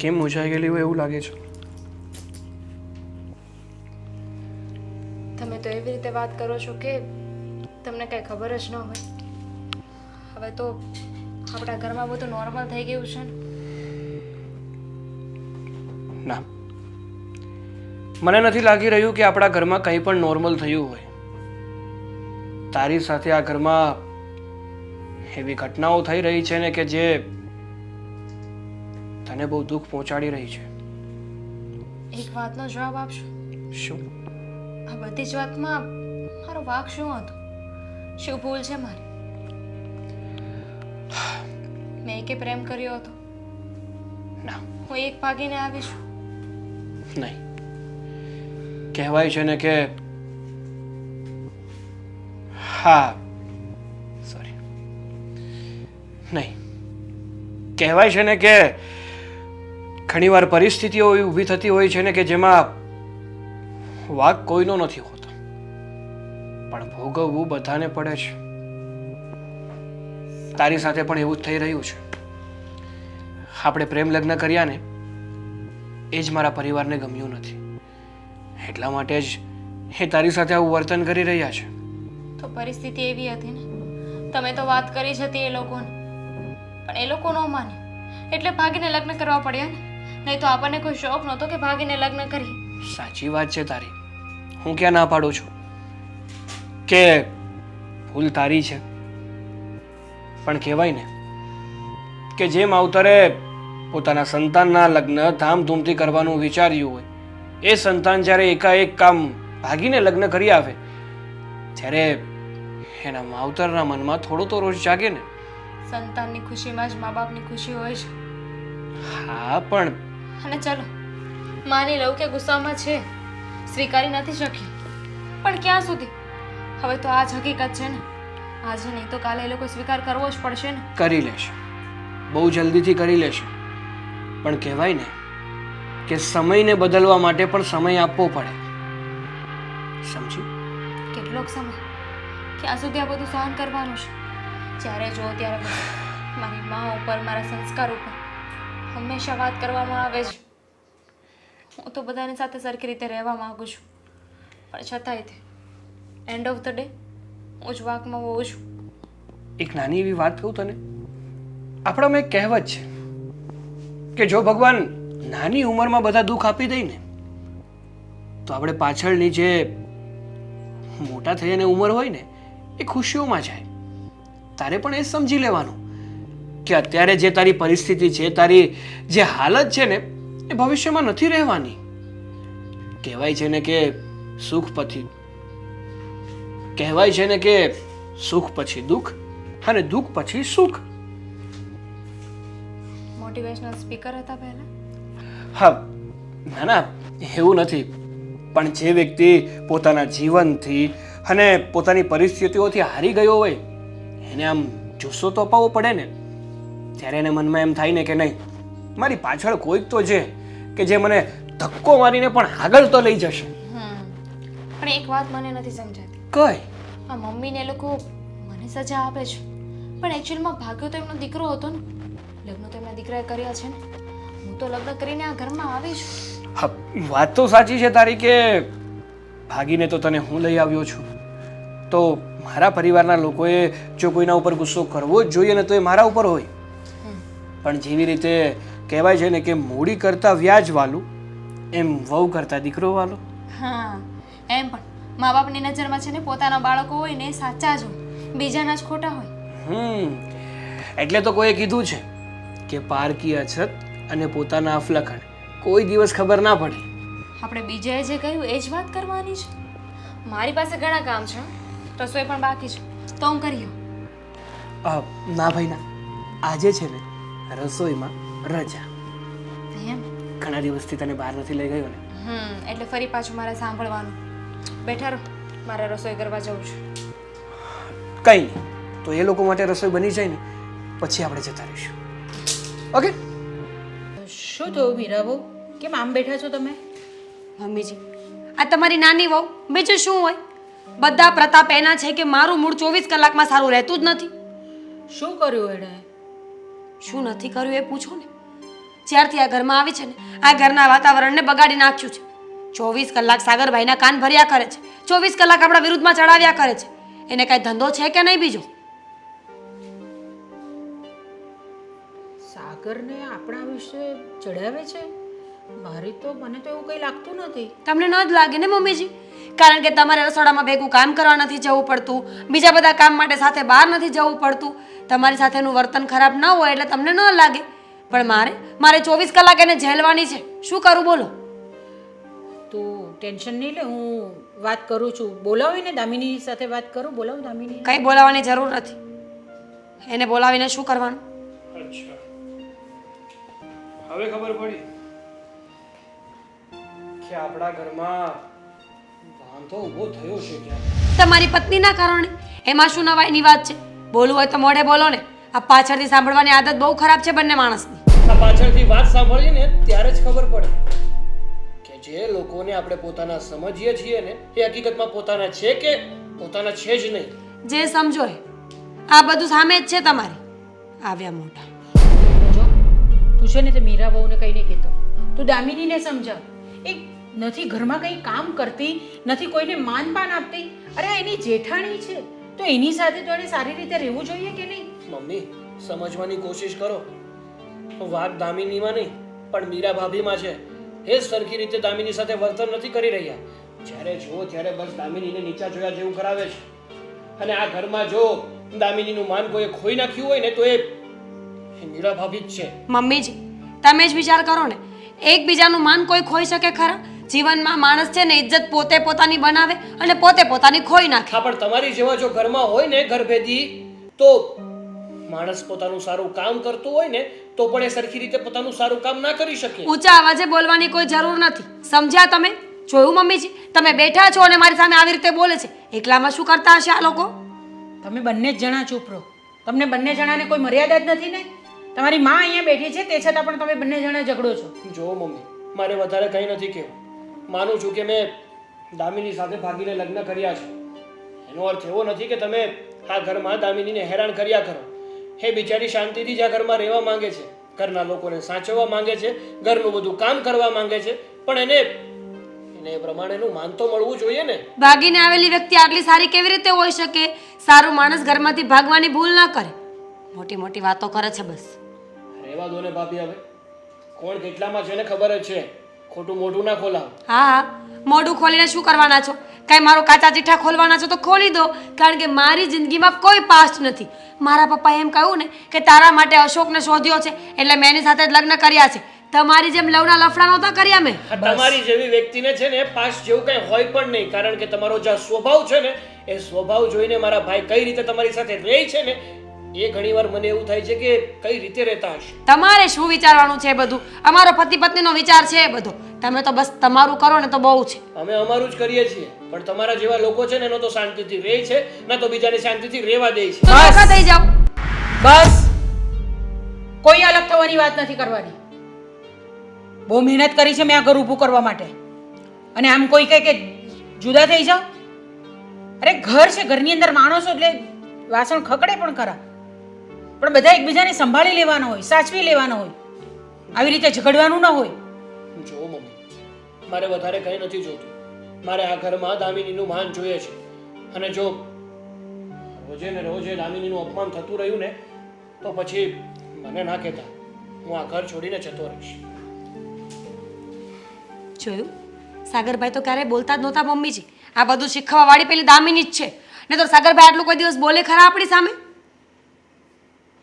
કેમ મૂંઝાઈ ગયેલી હોય એવું લાગે છે? તમે તો એવી રીતે વાત કરો છો કે તમને કંઈ ખબર જ ન હોય. હવે તો આપણા ઘરમાં બધું નોર્મલ થઈ ગયું છે ને. ના, મને નથી લાગી રહ્યું કે આપણા ઘરમાં કંઈ પણ નોર્મલ થયું હોય. તારી સાથે આ ઘરમાં એવી ઘટનાઓ થઈ રહી છે ને કે જે તને બહુ દુઃખ પહોંચાડી રહી છે. એક વાતનો જવાબ આપશો? શું? આ બધી જ વાતમાં મારો વાંક શું હતો? શું ભૂલ છે મારી? મેં એકે પ્રેમ કર્યો હતો? ના, હું એક ભાગીને આવી છું? નહીં. કહેવાય છે ને કે હા સોરી નહીં, કહેવાય છે ને કે ઘણીવાર પરિસ્થિતિઓ એવી ઊભી થતી હોય છે ને કે જેમાં વાંક કોઈનો નથી હોતો, પણ ભોગવવું બધાને પડે છે. તારી સાથે પણ એવું જ થઈ રહ્યું છે. આપણે પ્રેમ લગ્ન કર્યા ને એ જ મારા પરિવારને ગમ્યું નથી, એટલા માટે જ એ તારી સાથે આવું વર્તન કરી રહ્યા છે. તો પરિસ્થિતિ એવી હતી ને, તમે તો વાત કરી જ હતી એ લોકોને, પણ એ લોકો ન માને એટલે ભાગીને લગ્ન કરવા પડ્યા ને. નહીં તો આપણને કોઈ શોખ નહોતો કે ભાગીને લગ્ન કરી. સાચી વાત છે તારી, હું ક્યાં ના પાડું છું કે ભૂલ તારી છે, પણ કહેવાય ને કે જે માવતરે પોતાના સંતાનના લગ્ન ધામધૂમથી કરવાનું વિચાર્યું હોય, એ સંતાન જ્યારે એકાએક કામ ભાગીને લગ્ન કરી આવે ત્યારે એના માવતરના મનમાં થોડો તો રોષ જાગે ને. સંતાનની ખુશીમાં જ મા બાપની ખુશી હોય છે. હા પણ અને ચલો માની લઉં કે ગુસ્સામાં છે, સ્વીકારી નથી શકી, પણ ક્યાં સુધી? હવે તો આ જ હકીકત છે ને, આજે નહીં તો કાલે એ લોકો સ્વીકાર કરવો જ પડશે ને. કરી લેશે, બહુ જલ્દીથી કરી લેશે, પણ કહેવાય ને કે સમયને બદલવા માટે પણ સમય આપવો પડે. સમજી? કેટલોક સમય? ક્યાં સુધી આ બધું સહન કરવાનું છે? જ્યારે જો ત્યારે બસ મારી મા ઉપર, મારા સંસ્કાર ઉપર હંમેશા વાત કરવામાં આવે છે. હું તો બધાની સાથે સરખી રીતે રહેવા માંગુ છું, પણ છતાંય તે એન્ડ ઓફ ધ ડે હું જ વાંકમાં હોઉં છું. એક નાની એવી વાત કહું તને, આપણામાં એક કહેવત છે કે જો ભગવાન નાની ઉંમરમાં બધા દુઃખ આપી દે ને તો આપણે પાછળની જે મોટા થઈને ઉંમર હોય ને એ ખુશીઓમાં જાય. તારે પણ એ સમજી લેવાનું કે અત્યારે જે તારી પરિસ્થિતિ છે, તારી જે હાલત છે ને એ ભવિષ્યમાં નથી રહેવાની. કહેવાય છે ને કે સુખ પછી કહેવાય છે ને કે સુખ પછી દુઃખ અને દુઃખ પછી સુખ. મોટિવેશનલ સ્પીકર હતા પહેલા? હા, ના ના એવું નથી, પણ જે વ્યક્તિ પોતાના જીવનથી અને પોતાની પરિસ્થિતિઓથી હારી ગયો હોય એને આમ જુસ્સો તો અપાવવો પડે ને. ત્યારે એને મનમાં એમ થાય ને કે નહીં, મારી પાછળ કોઈક તો છે કે જે મને ધક્કો મારીને પણ આગળ તો લઈ જશે. પણ એક વાત મને નથી સમજાતી. કઈ? આ મમ્મીને એ લોકો મને સજા આપે છે, પણ એકચ્યુઅલમાં ભાગ્યો તો એમનો દીકરો હતો ને. લગ્ન તો એમના દીકરાએ કર્યા છે ને. હું તો લગ્ન કરીને આ ઘરમાં આવી છું. હા, વાત તો સાચી છે તારી કે ભાગીને તો તને હું લઈ આવ્યો છું, તો મારા પરિવારના લોકોએ જો કોઈના ઉપર ગુસ્સો કરવો જ જોઈએ ને તો એ મારા ઉપર હોય. પણ જેવી રીતે કહેવાય છે ને કે મૂડી કરતાં વ્યાજ વાલું, એમ વહુ કરતાં દીકરો વાલો. હા, એમ પણ મા બાપની નજરમાં છે ને પોતાના બાળકો હોય ને એ સાચા જ હોય, બીજાના જ ખોટા હોય. એટલે તો કોઈએ કીધું છે કે પારકી અછત અને પોતાના અફલખણ કોઈ દિવસ ખબર ના પડે. આપણે બીજાએ જે કહ્યું એ જ વાત કરવાની છે. મારી પાસે ઘણા કામ છે, રસોઈ પણ બાકી છે, તો હું કરી આવું. ના ભાઈ ના, આજે છે ને રસોઈમાં રજા. એમ? ઘણા દિવસથી તને બહાર નથી લઈ ગયો ને. એટલે ફરી પાછું મારે સાંભળવાનું. બેઠા રહો, મારે રસોઈ કરવા જવું છે. કંઈ નહીં, તો એ લોકો માટે રસોઈ બની જાય ને પછી આપણે જતા રહીશું. ઓકે? શું થયું મીરા બહુ? કેમ આમ બેઠા છો તમે? મમ્મીજી, આ તમારી નાની વહુ, બીજું શું હોય? બધા પ્રતાપ એના છે કે મારું મૂળ 24 કલાકમાં સારું રહેતું જ નથી. શું કર્યું એણે? શું નથી કર્યું એ પૂછો ને. જ્યારથી આ ઘરમાં આવી છે ને આ ઘરના વાતાવરણને બગાડી નાખ્યું છે 24 કલાક સાગરભાઈના કાન ભર્યા કરે છે 24 કલાક આપણા વિરુદ્ધમાં ચડાવ્યા કરે છે એને કાંઈ ધંધો છે કે નહીં બીજો? સાગરને આપણા વિશે ચડાવે છે? મારી તો મને તો એવું કંઈ લાગતું નથી. તમને ન જ લાગે ને મમ્મીજી? કારણ કે તમારે રસોડામાં ભેગું કામ કરવા નથી જવું પડતું, બીજા બધા કામ માટે સાથે બહાર નથી જવું પડતું, તમારી સાથેનું વર્તન ખરાબ ન હોય એટલે તમને ન લાગે. પણ મારે 24 કલાક એને ઝેલવાની છે. શું કરું બોલો? તું ટેન્શન નહીં લે, હું વાત કરું છું. બોલાવીને દામિની સાથે વાત કરું. બોલાવું દામિની? કંઈ બોલાવવાની જરૂર નથી. એને બોલાવીને શું કરવાનું? અચ્છા, હવે ખબર પડી કે આપણા ઘરમાં વાંધો ઊભો થયો છે ક્યાં. તમારી પત્નીના કારણે. એમાં શું નવાઈની વાત છે? બોલવું હોય તો મોઢે બોલો ને. આ પાછળથી સાંભળવાની આદત બહુ ખરાબ છે બંને માણસની. આ પાછળથી વાત સાંભળીએ ને ત્યારે જ ખબર પડે કે જે લોકોને આપણે પોતાના સમજીએ છીએ ને એ હકીકતમાં પોતાના છે કે પોતાના છે જ નહીં. જે સમજો એ. આ બધું સામે જ છે તમારી. આવ્યા મોટા. જો તું છે ને તે મીરા બહુને કંઈ નહીં કહેતો. તું દામિનીને સમજાવ. એ નથી ઘરમાં કંઈ કામ કરતી, નથી કોઈને માનપાન આપતી. અરે આ એની જેઠાણી છે તો એની સાથે તો એને સારી રીતે રહેવું જોઈએ કે નહીં? મમ્મી, સમજવાની કોશિશ કરો. વાત દામિનીમાં નહીં પણ મીરા ભાભીમાં છે. એ જ સરખી રીતે દામિની સાથે વર્તન નથી કરી રહ્યા. જ્યારે જુઓ ત્યારે બસ દામિનીને નીચા જોયા જેવું કરાવે છે. અને આ ઘરમાં જો દામિનીનું માન કોઈએ ખોઈ નાખ્યું હોય ને તો એ મીરા ભાભી જ છે. મમ્મીજી તમે જ વિચાર કરો ને. એકબીજાનું માન કોઈ ખોઈ શકે ખરા? જીવનમાં માણસ છે ને ઇજ્જત પોતે પોતાની બનાવે અને પોતે પોતાની ખોઈ નાખે. હા, પણ તમારી જેવા જો ઘરમાં હોય ને ઘરભેદી તો માણસ પોતાનું સારું કામ કરતું હોય ને તો પણ એ સરખી રીતે પોતાનું સારું કામ ના કરી શકે. ઊંચા અવાજે બોલવાની કોઈ જરૂર નથી. સમજ્યા તમે? જોયું મમ્મીજી? તમે બેઠા છો અને મારી સામે આવી રીતે બોલે છે. એકલામાં શું કરતા હશે આ લોકો? તમે બંને જ જણા ચૂપ રહો. તમને બંને જણાને કોઈ મર્યાદા જ નથી ને? તમારી માં અહીંયા બેઠી છે તે છતાં પણ તમે બંને જણા ઝઘડો છો. જો મમ્મી, મારે વધારે કંઈ નથી કહેવું. માનું છું કે મેં દામિની સાથે ભાગીને લગ્ન કર્યા છે. એનો અર્થ એવો નથી કે તમે આ ઘરમાં દામિનીને હેરાન કર્યા કરો. એ બિચારી શાંતિથી જ આ ઘરમાં રહેવા માંગે છે, ઘરના લોકોને સાચવવા માંગે છે, ઘરનું બધું કામ કરવા માંગે છે, પણ એને એ પ્રમાણેનું માન તો મળવું જોઈએ ને. ભાગીને આવેલી વ્યક્તિ આટલી સારી કેવી રીતે હોઈ શકે? સારું માણસ ઘરમાંથી ભાગવાની ભૂલ ના કરે. મોટી મોટી વાતો કરે છે બસ. રહેવા દો ને ભાભી, હવે કોણ કેટલામાં છે ને ખબર જ છે. ખોટું મોઢું ના ખોલાવો. હા, મોઢું ખોલીને શું કરવાના છો? કાંઈ મારો કાચા ચીઠા ખોલવાના છો તો ખોલી દો. કારણ કે મારી જિંદગીમાં કોઈ પાસ્ટ નથી. મારા પપ્પાએ એમ કહ્યું ને કે તારા માટે અશોકને શોધ્યો છે એટલે મેં એની સાથે જ લગ્ન કર્યા છે. તમારી જેમ લવના લફડા નહોતા કર્યા મેં. તમારી જેવી વ્યક્તિને છે ને પાસ્ટ જેવું કંઈ હોય પણ નહીં. કારણ કે તમારો જે સ્વભાવ છે ને એ સ્વભાવ જોઈને મારા ભાઈ કઈ રીતે તમારી સાથે રહે છે ને એ ઘણીવાર મને એવું થાય છે કે કઈ રીતે રહેતા હશે. તમારે શું વિચારવાનું છે? બધું અમારો પતિ પત્નીનો વિચાર છે એ બધો. તમે તો બસ તમારું કરો ને તો બહુ છે. અમે અમારું જ કરીએ છીએ, પણ તમારા જેવા લોકો છે ને એનો તો શાંતિથી રહે છે, ના તો બીજાને શાંતિથી રહેવા દે છે. તો નોખા થઈ જાઓ. બસ, કોઈ અલગ થવાની વાત નથી કરવાની. બહુ મહેનત કરી છે મેં આ ઘર ઊભું કરવા માટે, અને આમ કોઈ કહે કે જુદા થઈ જાઓ. અરે ઘર છે, ઘરની અંદર માણસો એટલે વાસણ ખકડે પણ ખરા, પણ બધા એકબીજાને સંભાળી લેવાના હોય, સાચવી લેવાના હોય. આવી રીતે ઝઘડવાનું ના હોય. જો મમ્મી, મારે વધારે કંઈ નથી જોતું. મારે આ ઘરમાં દામિનીનું માન જોઈએ છે. અને જો રોજે ને રોજે દામિનીનું અપમાન થતું રહ્યું ને તો પછી મને ના કહેતા, હું આ ઘર છોડીને જતો રહીશ. જોયું? સાગરભાઈ તો ક્યારેય બોલતા જ નહોતા મમ્મીજી. આ બધું શીખવા વાળી પેલી દામિની જ છે. ને તો સાગરભાઈ આટલું કોઈ દિવસ બોલે ખરા આપણી સામે?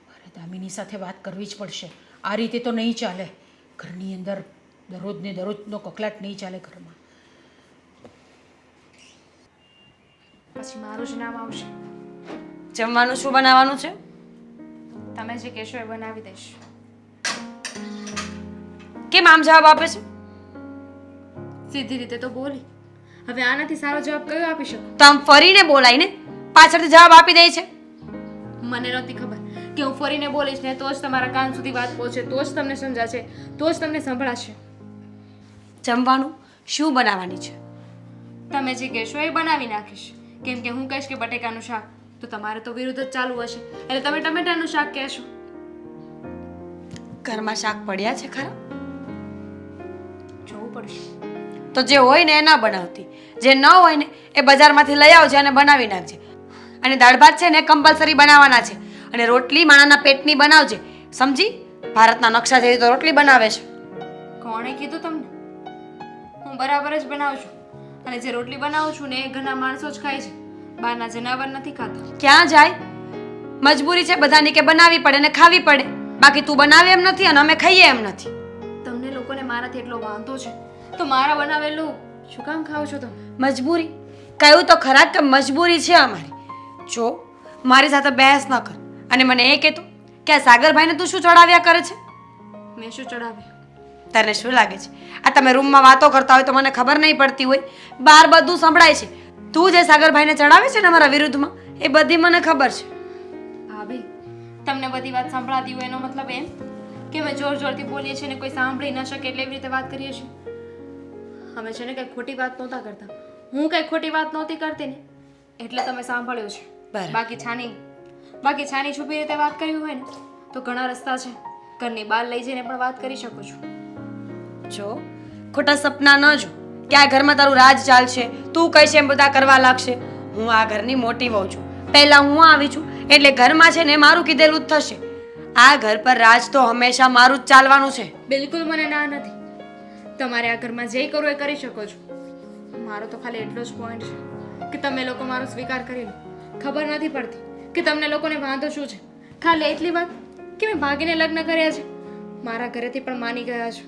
મારે દામિની સાથે વાત કરવી જ પડશે. આ રીતે તો નહીં ચાલે. ઘરની અંદર દરરોજનો કકલાટ નહીં ચાલે ઘરમાં. પછી મારું જ નામ આવશે. જમવાનું શું બનાવવાનું છે? તમે જે કહેશો એ બનાવી દઈશ. કેમ આમ જવાબ આપે છે? સીધી રીતે તો બોલી. હવે આનાથી સારો જવાબ કયો આપી શકું? તો આમ ફરીને બોલાય ને, પાછળથી જવાબ આપી દે છે. મને નહોતી ખબર કે હું ફરીને બોલીશ ને તો જ તમારા કાન સુધી વાત પહોંચે, તો જ તમને સમજાશે, તો જ તમને સંભળાશે. જમવાનું શું બનાવવાની છે? તમે જે કહેશો એ બનાવી નાખીશ. કેમ કે હું કહીશ કે બટેકાનું શાક તો તમારે તો વિરુદ્ધ જ ચાલુ હશે, એટલે તમે ટમેટાનું શાક કહેશો. ઘરમાં શાક પડ્યા છે ખરા? જોવું પડશે. તો જે હોય ને એ ના બનાવતી, જે ન હોય ને એ બજારમાંથી લઈ આવજે અને બનાવી નાખજે. અને દાળ ભાત છે ને કમ્પલસરી બનાવવાના છે. અને રોટલી માણાના પેટની બનાવજે, સમજી? ભારતના નકશા જેવી તો રોટલી બનાવે છે. કોણે કીધું તમને? હું બરાબર જ બનાવું છું. અને જે રોટલી બનાવું છું ને એ ઘણા માણસો જ ખાય છે. બહારના જનાવર નથી ખાતા. ક્યાં જાય? મજબૂરી છે બધાની કે બનાવવી પડે ને ખાવી પડે. બાકી તું બનાવે એમ નથી અને અમે ખાઈએ એમ નથી. તમને લોકોને મારાથી એટલો વાંધો છે તો મારા બનાવેલું શું કામ ખાવ છો તમે? મજબૂરી કહ્યું તો ખરા કે મજબૂરી છે અમારી. જો મારી સાથે બહેસ ન કર અને મને એ કહેતો કે આ સાગરભાઈને તું શું ચડાવ્યા કરે છે? મેં શું ચડાવ્યું? તને શું લાગે છે આ તમે રૂમમાં વાતો કરતા હોય તો મને ખબર નહીં પડતી હોય? બહાર બધું સંભળાય છે. તું જે સાગરભાઈને ચડાવે છે ને અમારા વિરુદ્ધમાં એ બધી મને ખબર છે. ભાભી, તમને બધી વાત સંભળાતી હોય એનો મતલબ એમ કે અમે જોર જોરથી બોલીએ છીએ ને કોઈ સાંભળી ન શકે એટલે એવી રીતે વાત કરીએ છીએ? અમે છે ને કંઈ ખોટી વાત નહોતા કરતા. હું કંઈ ખોટી વાત નહોતી કરતી ને એટલે તમે સાંભળ્યું છે. બરાબર. બાકી છાની છુપી રીતે વાત કરવી હોય ને તો ઘણા રસ્તા છે. ઘરની બહાર લઈ જઈને પણ વાત કરી શકો છો. જો ખોટા સપના ન જો કે આ ઘરમાં તારું રાજ ચાલશે, તું કહીશ એમ બધા કરવા લાગશે. હું આ ઘરની મોટી વહુ છું. પહેલા હું આવી છું એટલે ઘરમાં છે ને મારું કીધેલું જ થશે. આ ઘર પર રાજ તો હંમેશા મારું જ ચાલવાનું છે. બિલકુલ મને ના નથી. તમારે આ ઘરમાં જે કરવું એ કરી શકો છો. મારો તો ખાલી એટલો જ પોઈન્ટ છે કે તમે લોકો મારો સ્વીકાર કરી લો. ખબર નથી પડતી કે તમને લોકોને વાંધો શું છે. ખાલી એટલી વાત કે મેં ભાગીને લગ્ન કર્યા છે. મારા ઘરેથી પણ માની ગયા છો.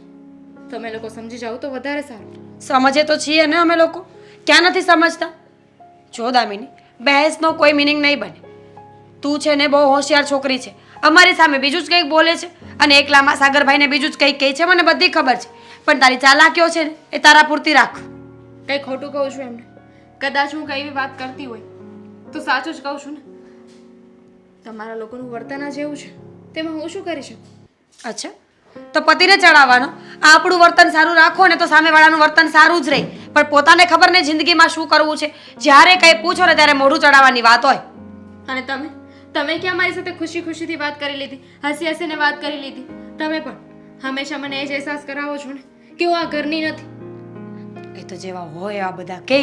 તમે લોકો સમજી જાઓ તો વધારે સારું. સમજે તો છીએ ને અમે લોકો, ક્યાં નથી સમજતા? જો દામિની, બહેસનો કોઈ મિનિંગ નહીં બને. તું છે ને બહુ હોશિયાર છોકરી છે. અમારી સામે બીજું જ કંઈક બોલે છે અને એકલામાં સાગરભાઈને બીજું જ કંઈક કહે છે. મને બધી ખબર છે પણ તારી ચાલાકીઓ છે ને એ તારા પૂરતી રાખ. કંઈ ખોટું કહું છું એમને? કદાચ હું કઈ એવી વાત કરતી હોય તો સાચું જ કહું છું ને. તમારા લોકોનું વર્તન આ જેવું છે તેમાં હું શું કરી શકું? અચ્છા, તો પતિને ચડાવવાનો. આપણું વર્તન સારું રાખો ને તો સામેવાળાનું વર્તન સારું જ રહે. પણ પોતાને ખબર નહીં જિંદગીમાં શું કરવું છે. જ્યારે કંઈ પૂછો ને ત્યારે મોઢું ચડાવવાની વાત હોય. અને તમે ક્યાં મારી સાથે ખુશી ખુશીથી વાત કરી લીધી, હસી હસીને વાત કરી લીધી? તમે પણ હંમેશા મને એ જ અહેસાસ કરાવો છો ને કે હું આ ઘરની નથી. એ તો જેવા હોય એવા બધા કે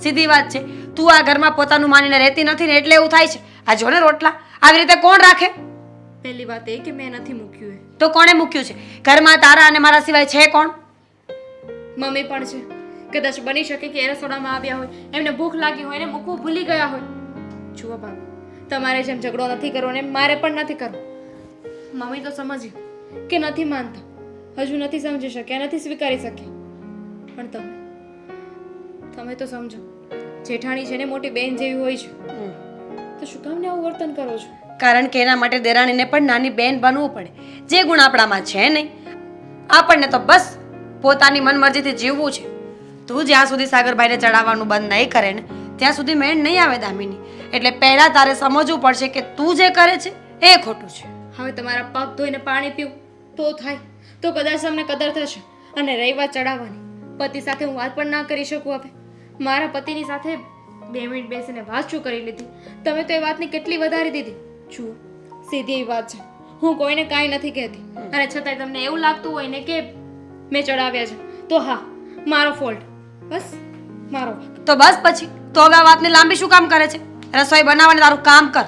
સીધી વાત છે. તું આ ઘરમાં પોતાનું માનીને રહેતી નથી ને એટલે એવું થાય છે. આ જો ને રોટલા આવી રીતે કોણ રાખે? પહેલી વાત એ કે મેં નથી મૂક્યું એ. તો કોણે મૂક્યું છે? ઘરમાં તારા અને મારા સિવાય છે કોણ? મમ્મી પણ છે. કદાચ બની શકે કે એ રસોડામાં આવ્યા હોય, એમને ભૂખ લાગી હોય ને મૂકવું ભૂલી ગયા હોય. જુઓ બાબુ, તમારે જેમ ઝઘડો નથી કરવો ને મારે પણ નથી કરવો. મમ્મી તો સમજી કે નથી માનતા, હજુ નથી સમજી શક્યા, નથી સ્વીકારી શક્યા. પણ તમે તો સમજો, જેઠાણી છે ને મોટી બેન જેવી હોય છે તો શું કામ ને આવું વર્તન કરો છો? કારણ કે એના માટે દેરાણીને પણ નાની બેન બનવું પડે. જે ગુણ આપણામાં છે નહીં. આપણને તો બસ પોતાની મનમરજીથી જીવવું છે. તું જ્યાં સુધી સાગરભાઈને ચડાવવાનું બંધ નહીં કરે ને ત્યાં સુધી મેળ નહીં આવે દામિની. એટલે પહેલા તારે સમજવું પડશે કે તું જે કરે છે એ ખોટું છે. હવે તમારા પગ ધોઈને પાણી પીવું તો થાય તો કદાચ તમને કદર થશે. અને રહી વાત ચડાવવાની, પતિ સાથે હું વાત પણ ના કરી શકું. હવે મારા પતિની સાથે 2 મિનિટ બેસીને વાત શું કરી લીધી? તમે તો એ વાતની કેટલી વધારી દીધી. જુઓ, સીધી એવી વાત છે, હું કોઈને કાંઈ નથી કહેતી. અને છતાંય તમને એવું લાગતું હોય ને કે મેં ચડાવ્યા છે તો હા, મારો ફોલ્ટ. બસ મારો. તો બસ પછી તો હવે આ વાતને લાંબી શું કામ કરે છે? રસોઈ બનાવવાની તારું કામ કર.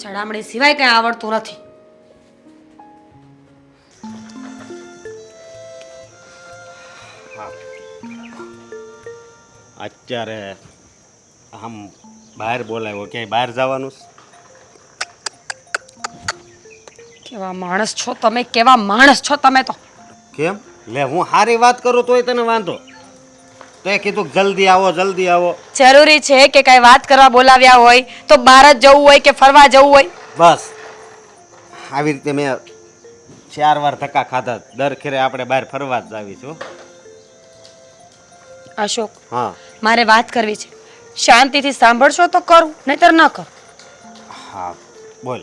ચડામણી સિવાય કંઈ આવડતું નથી. અત્યારે આમ બહાર બોલાવ્યો, ક્યાંય બહાર જવાનું છે? કેવા માણસ છો તમે, કેવા માણસ છો તમે તો. કેમ લે, હું સારી વાત કરું તોય તને વાંધો? તો એ કીધું કે જલ્દી આવો જલ્દી આવો. જરૂરી છે કે કઈ વાત કરવા બોલાવ્યા હોય તો બહાર જ જવું હોય કે ફરવા જવું હોય? બસ આવી રીતે મેં 4 વાર ધક્કા ખાધા. દર ખેરે આપણે બહાર ફરવા જ જાવી છું. અશોક, હા મારે વાત કરવી છે. શાંતિથી સાંભળશો તો કરું, નહીતર ન કરું. હા બોલ.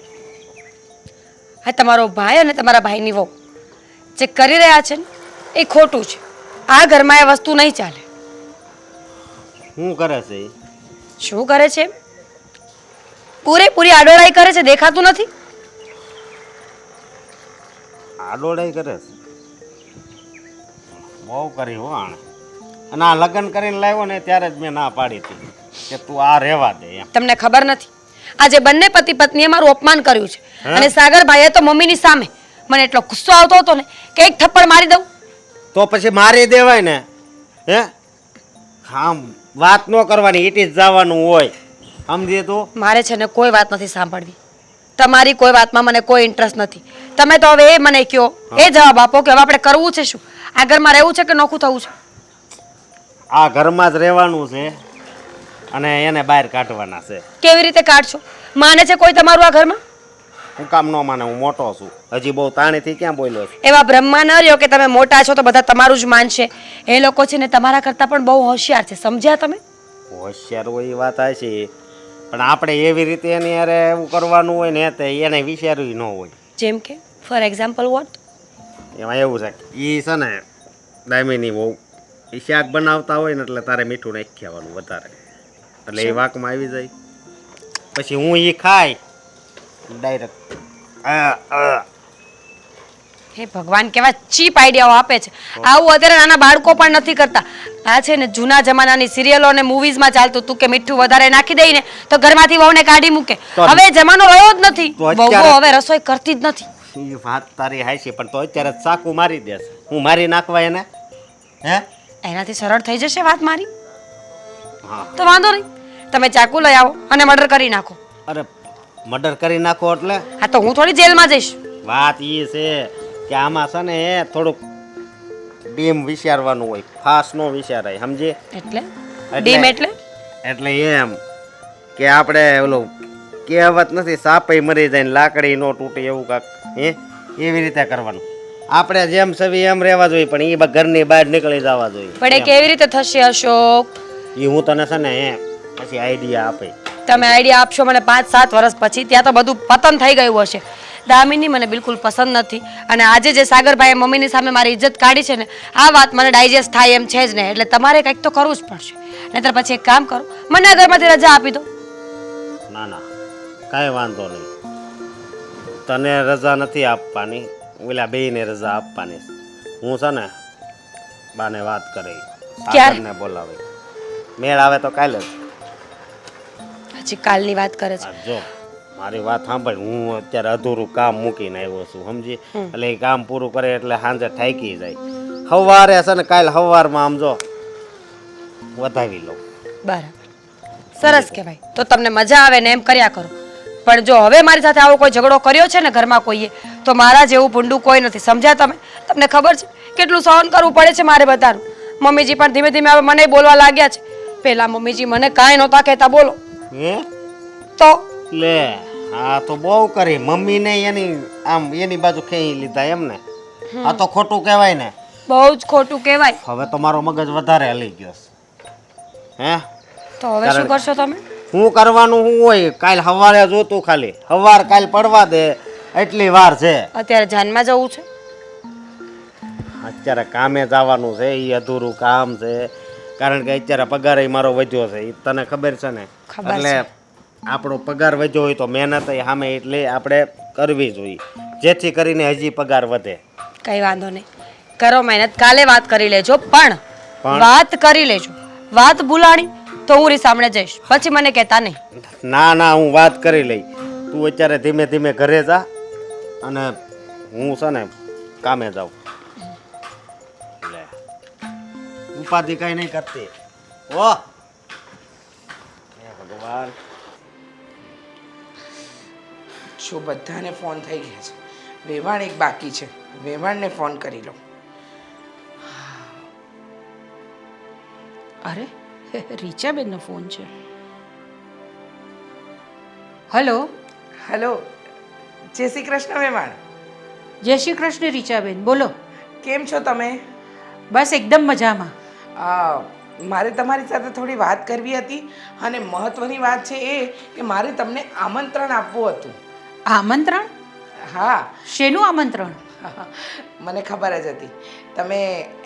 હા, તમારો ભાઈ અને તમારા ભાઈની વહુ જે કરી રહ્યા છે ને એ ખોટું છે. આ ઘરમાં એ વસ્તુ નહીં ચાલે. શું કરે છે એ? શું કરે છે? પૂરેપૂરી આડોળાઈ કરે છે, દેખાતું નથી? આડોડાઈ કરે છે બહુ કરી હો આણે અને આ લગ્ન કરીને લાવ્યો ને ત્યારે જ મેં ના પાડી હતી કે તું આ રહેવા દે એમ તમને ખબર નથી આજે બંને પતિ પત્નીએ મારું અપમાન કર્યું છે અને સાગરભાઈએ તો મમ્મીની સામે મને એટલો ગુસ્સો આવતો હતો ને કે એક થપ્પડ મારી દઉં. તો પછી મારી દેવાય ને હે આમ વાત ન કરવાની ઈટી જ જવાનું હોય સમજી તું મારે છે ને કોઈ વાત નથી સાંભળવી. તમારી કોઈ વાતમાં મને કોઈ ઇન્ટરેસ્ટ નથી. તમે તો હવે એ મને કહો, એ જવાબ આપો કે હવે આપણે કરવું છે શું? આ ઘરમાં રહેવું છે કે નોખું થવું છે? આ ઘરમાં જ રહેવાનું છે અને એને બહાર કાઢવાના છે. કેવી રીતે કાઢશો? માને છે કોઈ તમારું આ ઘરમાં? હું કામ ન માને, હું મોટો છું. હજી બહુ તાણીથી ક્યાં બોલ્યો છું? એવા બ્રહ્મા ન રહ્યો કે તમે મોટા છો તો બધા તમારું જ માનશે. એ લોકો છે ને તમારા કરતાં પણ બહુ હોશિયાર છે, સમજ્યા તમે? હોશિયાર હોય એ વાત છે પણ આપણે એવી રીતે એની યારે એવું કરવાનું હોય ને તે એને વિચાર્યું ન હોય. જેમ કે ફોર એક્ઝામ્પલ વોટ? એમાં એવું છે એ છે ને દામિની બહુ એ શાક બનાવતા હોય ને એટલે તારે મીઠું નાખી ખાવાનું વધારે એટલે એ વાકમાં આવી જાય. પછી હું એ ખાય ડાયરેક્ટ હે ભગવાન, કેવા ચીપ આઈડિયાઓ આપે છે. આવું અત્યારે નાના બાળકો પણ નથી કરતા. આ છે ને જૂના જમાનાની સિરિયલો અને મૂવીઝમાં ચાલતું હતું કે મીઠું વધારે નાખી દઈને તો ઘરમાંથી વહુને કાઢી મૂકે. હવે જમાનો રહ્યો જ નથી. વહુઓ હવે રસોઈ કરતી જ નથી. એ વાત તારી હાચી પણ તો અત્યારે ચાકુ મારી દેશે. હું મારી નાખવા એને હે એનાથી સરળ થઈ જશે વાત મારી. હા તો વાંધો નહીં, તમે ચાકુ લઈ આવો અને મર્ડર કરી નાખો. અરે મર્ડર કરી નાખો એટલે હા તો હું થોડી જેલમાં જઈશ. વાત એ છે કે આમાં છે ને થોડુંક ડીમ વિચારવાનું હોય, ફાસ નો વિચારાય સમજે. એટલે ડીમ એટલે એટલે એમ કે આપણે ઓલું કહેવત નથી સાપય મરી જાય ને લાકડી નો તૂટે એવું કાક હે એવી રીતે કરવાનું. આપણે જેમ સવી એમ રહેવા જોઈએ પણ એ ઘરની બહાર નીકળી જવા જોઈએ. પણ એ કેવી રીતે થશે અશોક? એ હું તને છે ને પછી આઈડિયા આપે. તમે આઈડિયા આપશો મને 5-7 વર્ષ પછી, ત્યાં તો બધું પતન થઈ ગયું હશે. દામિની મને બિલકુલ પસંદ નથી અને આજે જે સાગરભાઈએ મમ્મીની સામે મારી ઇજ્જત કાઢી છે ને આ વાત મને ડાયજેસ્ટ થાય એમ છે જ ને. એટલે તમારે કંઈક તો કરવું જ પડશે. નહીંતર પછી એક કામ કરો, મને આ ઘરમાંથી રજા આપી દો. ના ના કાંઈ વાંધો નહીં, તને રજા નથી આપવાની, ઓલા બેયને રજા આપવાની. હું છે ને બાને વાત કરી સાગરને બોલાવે, મેળ આવે તો કાલે જ. હજી કાલની વાત કરે છે. જો મારી વાત સાંભળ, હું અત્યારે અધૂરું કામ મૂકીને આવ્યો છું સમજી. એટલે એ કામ પૂરું કરે એટલે સાંજે થાકી જાય. સવારે છે ને કાલે સવારમાં આમ જો વધાવી લઉં. બરાબર, સરસ કહેવાય. તો તમને મજા આવે ને એમ કર્યા કરો. પણ જો હવે મારી સાથે આવો કોઈ ઝઘડો કર્યો છે ને ઘરમાં કોઈએ, તો મારા જેવું ભૂંડું કોઈ નથી, સમજ્યા તમે? તમને ખબર છે કેટલું સહન કરવું પડે છે મારે બધાનું. મમ્મીજી પણ ધીમે ધીમે હવે મને બોલવા લાગ્યા છે. પહેલા મમ્મીજી મને કાંઈ નહોતા કહેતા, બોલો હે તો લે હા તો બહુ કરી મમ્મીને એની આમ એની બાજુ ખેંચી લીધા એમ ને. આ તો ખોટું કહેવાય ને. બહુ જ ખોટું કહેવાય. હવે તો મારો મગજ વધારે હલી ગયો છે હે. તો હવે શું કરશો તમે? શું કરવાનું શું હોય, કાલ સવારે જોતું ખાલી સવાર કાલ પડવા દે એટલી વાર છે. અત્યારે જાનમાં જવું છે? અત્યારે કામે જવાનું છે, એ અધૂરું કામ છે કારણ કે અત્યારે પગાર મારો વધ્યો છે, એ તને ખબર છે ને. ખબર એટલે આપણો પગાર વધ્યો હોય તો મહેનત સામે એટલે આપણે કરવી જોઈએ જેથી કરીને હજી પગાર વધે. કઈ વાંધો નહીં, કરો મહેનત. કાલે વાત કરી લેજો, પણ વાત કરી લેજો. વાત ભૂલાણી તો હું રીસામણે જઈશ, પછી મને કહેતા નહીં. ના ના હું વાત કરી લઈ. તું અત્યારે ધીમે ધીમે ઘરે જા અને હું છે ને કામે જાઉં. લે ઉપાધિ કઈ નહીં કરતી. ઓ ભગવાન, જો બધાને ફોન થઈ ગયા છે, વેવાણ એક બાકી છે, વેવાણને ફોન કરી લો. અરે રીચાબેનનો ફોન છે. હલો, હેલો, જય શ્રી કૃષ્ણ વેવાણ. જય શ્રી કૃષ્ણ રીચાબેન, બોલો. કેમ છો તમે? બસ એકદમ મજામાં. મારે તમારી સાથે થોડી વાત કરવી હતી અને મહત્ત્વની વાત છે એ કે મારે તમને આમંત્રણ આપવું હતું. આમંત્રણ? હા. શેનું આમંત્રણ? મને ખબર જ હતી તમે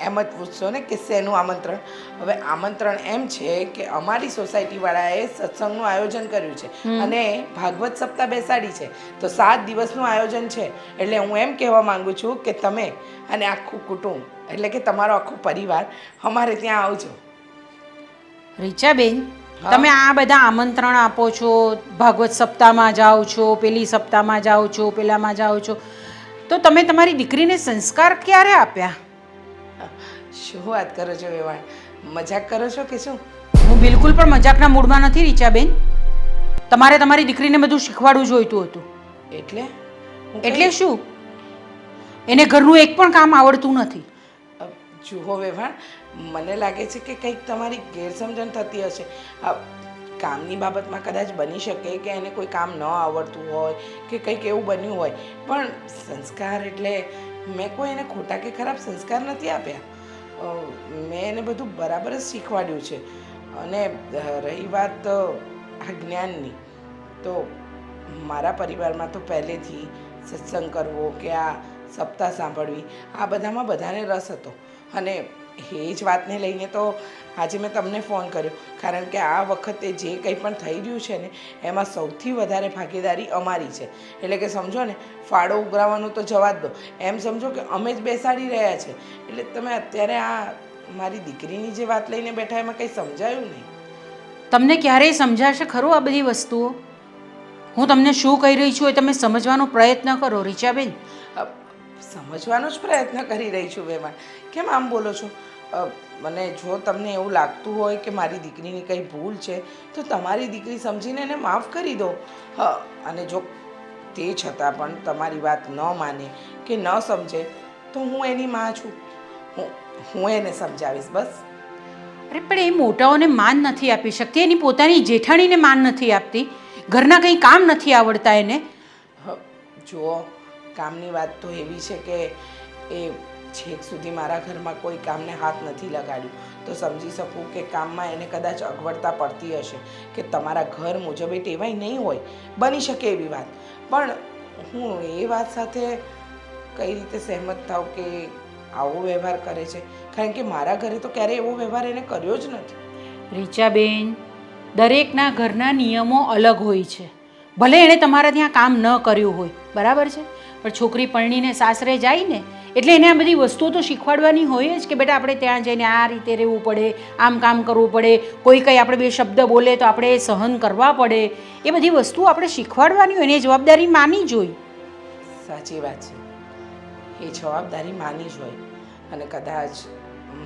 એમ જ પૂછશો ને કે શેનું આમંત્રણ. હવે આમંત્રણ એમ છે કે અમારી સોસાયટીવાળાએ સત્સંગનું આયોજન કર્યું છે અને ભાગવત સપ્તાહ બેસાડી છે. તો 7 દિવસનું આયોજન છે. એટલે હું એમ કહેવા માંગુ છું કે તમે અને આખું કુટુંબ એટલે કે તમારો આખો પરિવાર અમારે ત્યાં આવજો. રીચાબેન, તમે આ બધા આમંત્રણ આપો છો, ભાગવત સપ્તાહમાં જાઓ છો, પેલી સપ્તાહમાં જાઓ છો, પેલામાં જાઓ છો, તો તમે તમારી દીકરીને સંસ્કાર ક્યારે આપ્યા? શું વાત કરો છો વેવાણ? મજાક કરો છો કે શું? હું બિલકુલ પણ મજાકના મૂડમાં નથી રીચાબેન. તમારે તમારી દીકરીને બધું શીખવાડવું જોઈતું હતું. એટલે એટલે શું? એને ઘરનું એક પણ કામ આવડતું નથી. જુઓ વેવાણ, મને લાગે છે કે કંઈક તમારી ગેરસમજણ થતી હશે. કામની બાબતમાં કદાચ બની શકે કે એને કોઈ કામ ન આવડતું હોય કે કંઈક એવું બન્યું હોય, પણ સંસ્કાર એટલે મેં કોઈ એને ખોટા કે ખરાબ સંસ્કાર નથી આપ્યા. મેં એને બધું બરાબર જ શીખવાડ્યું છે. અને રહી વાત આ જ્ઞાનની, તો મારા પરિવારમાં તો પહેલેથી સત્સંગ કરવો કે આ સપ્તાહ સાંભળવી, આ બધામાં બધાને રસ હતો. અને એ જ વાતને લઈને તો આજે મેં તમને ફોન કર્યો, કારણ કે આ વખતે જે કંઈ પણ થઈ રહ્યું છે ને એમાં સૌથી વધારે ભાગીદારી અમારી છે. એટલે કે સમજો ને, ફાળો ઉઘરાવવાનું તો જવા જ દો, એમ સમજો કે અમે જ બેસાડી રહ્યા છે. એટલે તમે અત્યારે આ મારી દીકરીની જે વાત લઈને બેઠા એમાં કંઈ સમજાયું નહીં. તમને ક્યારેય સમજાશે ખરું આ બધી વસ્તુઓ? હું તમને શું કહી રહી છું એ તમે સમજવાનો પ્રયત્ન કરો રીચાબેન. સમજવાનો જ પ્રયત્ન કરી રહી છું વેવાણ. કેમ આમ બોલો છો? મને જો તમને એવું લાગતું હોય કે મારી દીકરીની કંઈ ભૂલ છે તો તમારી દીકરી સમજીને એને માફ કરી દો. અને જો તે છતાં પણ તમારી વાત ન માને કે ન સમજે તો હું એની માં છું. હું એને સમજાવીશ બસ. અરે પણ એ મોટાઓને માન નથી આપી શકતી, એની પોતાની જેઠાણીને માન નથી આપતી, ઘરના કંઈ કામ નથી આવડતા એને. જુઓ, કામની વાત તો એવી છે કે એ છેક સુધી મારા ઘરમાં કોઈ કામને હાથ નથી લગાડ્યું તો સમજી શકું કે કામમાં એને કદાચ અગવડતા પડતી હશે કે તમારા ઘર મુજબ એ ટેવાય નહીં હોય, બની શકે એવી વાત. પણ હું એ વાત સાથે કઈ રીતે સહેમત થાવ કે આવો વ્યવહાર કરે છે? કારણ કે મારા ઘરે તો ક્યારેય એવો વ્યવહાર એને કર્યો જ નથી. રીચાબેન, દરેકના ઘરના નિયમો અલગ હોય છે. ભલે એણે તમારા ત્યાં કામ ન કર્યું હોય, બરાબર છે, પણ છોકરી પરણીને સાસરે જાય ને એટલે એને આ બધી વસ્તુઓ તો શીખવાડવાની હોય જ કે બેટા આપણે ત્યાં જઈને આ રીતે રહેવું પડે, આમ કામ કરવું પડે, કોઈ કંઈ આપણે બે શબ્દ બોલે તો આપણે સહન કરવા પડે. એ બધી વસ્તુઓ આપણે શીખવાડવાની હોય, એની જવાબદારી માની જોઈએ. સાચી વાત છે, એ જવાબદારી માની જ હોય. અને કદાચ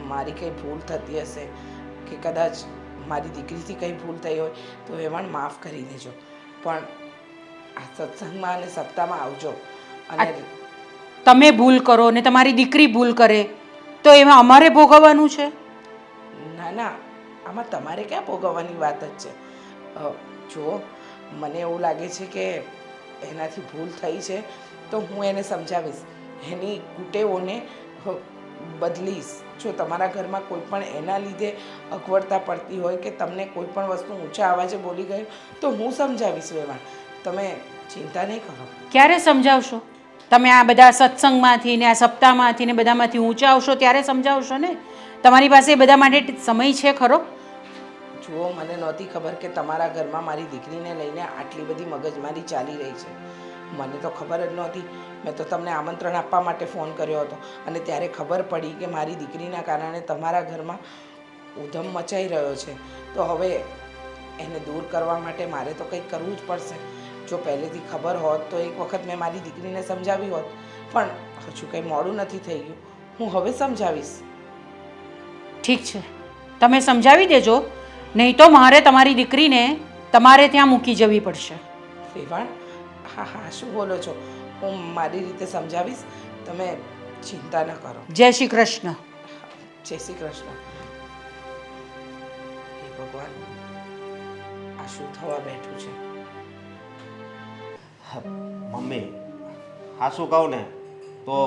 મારી કંઈ ભૂલ થતી હશે કે કદાચ મારી દીકરીથી કંઈ ભૂલ થઈ હોય તો વેવાણ માફ કરી દેજો. પણ આ સત્સંગમાં અને સપ્તાહમાં આવજો. અને તમે ભૂલ કરો ને તમારી દીકરી ભૂલ કરે તો એમાં અમારે ભોગવવાનું છે? ના ના, આમાં તમારે ક્યાં ભોગવવાની વાત જ છે. જુઓ, મને એવું લાગે છે કે એનાથી ભૂલ થઈ છે તો હું એને સમજાવીશ, એની કુટેવોને બદલીશ. જો તમારા ઘરમાં કોઈ પણ એના લીધે અગવડતા પડતી હોય કે તમને કોઈ પણ વસ્તુ ઊંચા અવાજે બોલી ગયું તો હું સમજાવીશ વેવાણ. તમે ચિંતા નહીં કરો. ક્યારે સમજાવશો? તમે આ બધા સત્સંગમાંથી ને આ સપ્તાહમાંથી ને બધામાંથી ઊંચા આવશો ત્યારે સમજાવશો ને. તમારી પાસે એ બધા માટે સમય છે ખરો? જુઓ, મને નહોતી ખબર કે તમારા ઘરમાં મારી દીકરીને લઈને આટલી બધી મગજમારી ચાલી રહી છે. મને તો ખબર જ નહોતી. મેં તો તમને આમંત્રણ આપવા માટે ફોન કર્યો હતો અને ત્યારે ખબર પડી કે મારી દીકરીના કારણે તમારા ઘરમાં ઉધમ મચાઈ રહ્યો છે. તો હવે એને દૂર કરવા માટે મારે તો કંઈક કરવું જ પડશે. જો પહેલેથી ખબર હોત તો એક વખત મેં મારી દીકરીને સમજાવી હોત, પણ હજુ કંઈ મોડું નથી થઈ ગયું. હું હવે સમજાવીશ. ઠીક છે, તમે સમજાવી દેજો, નહીં તો મારે તમારી દીકરીને તમારે ત્યાં મૂકી જવી પડશે. વેવાણ, હા હા, શું બોલો છો? હું મારી રીતે સમજાવીશ, તમે ચિંતા ન કરો. જય શ્રી કૃષ્ણ. જય શ્રી કૃષ્ણ. હે ભગવાન, આ શું થવા બેઠું છે? મમ્મી, હા શું કહું ને તો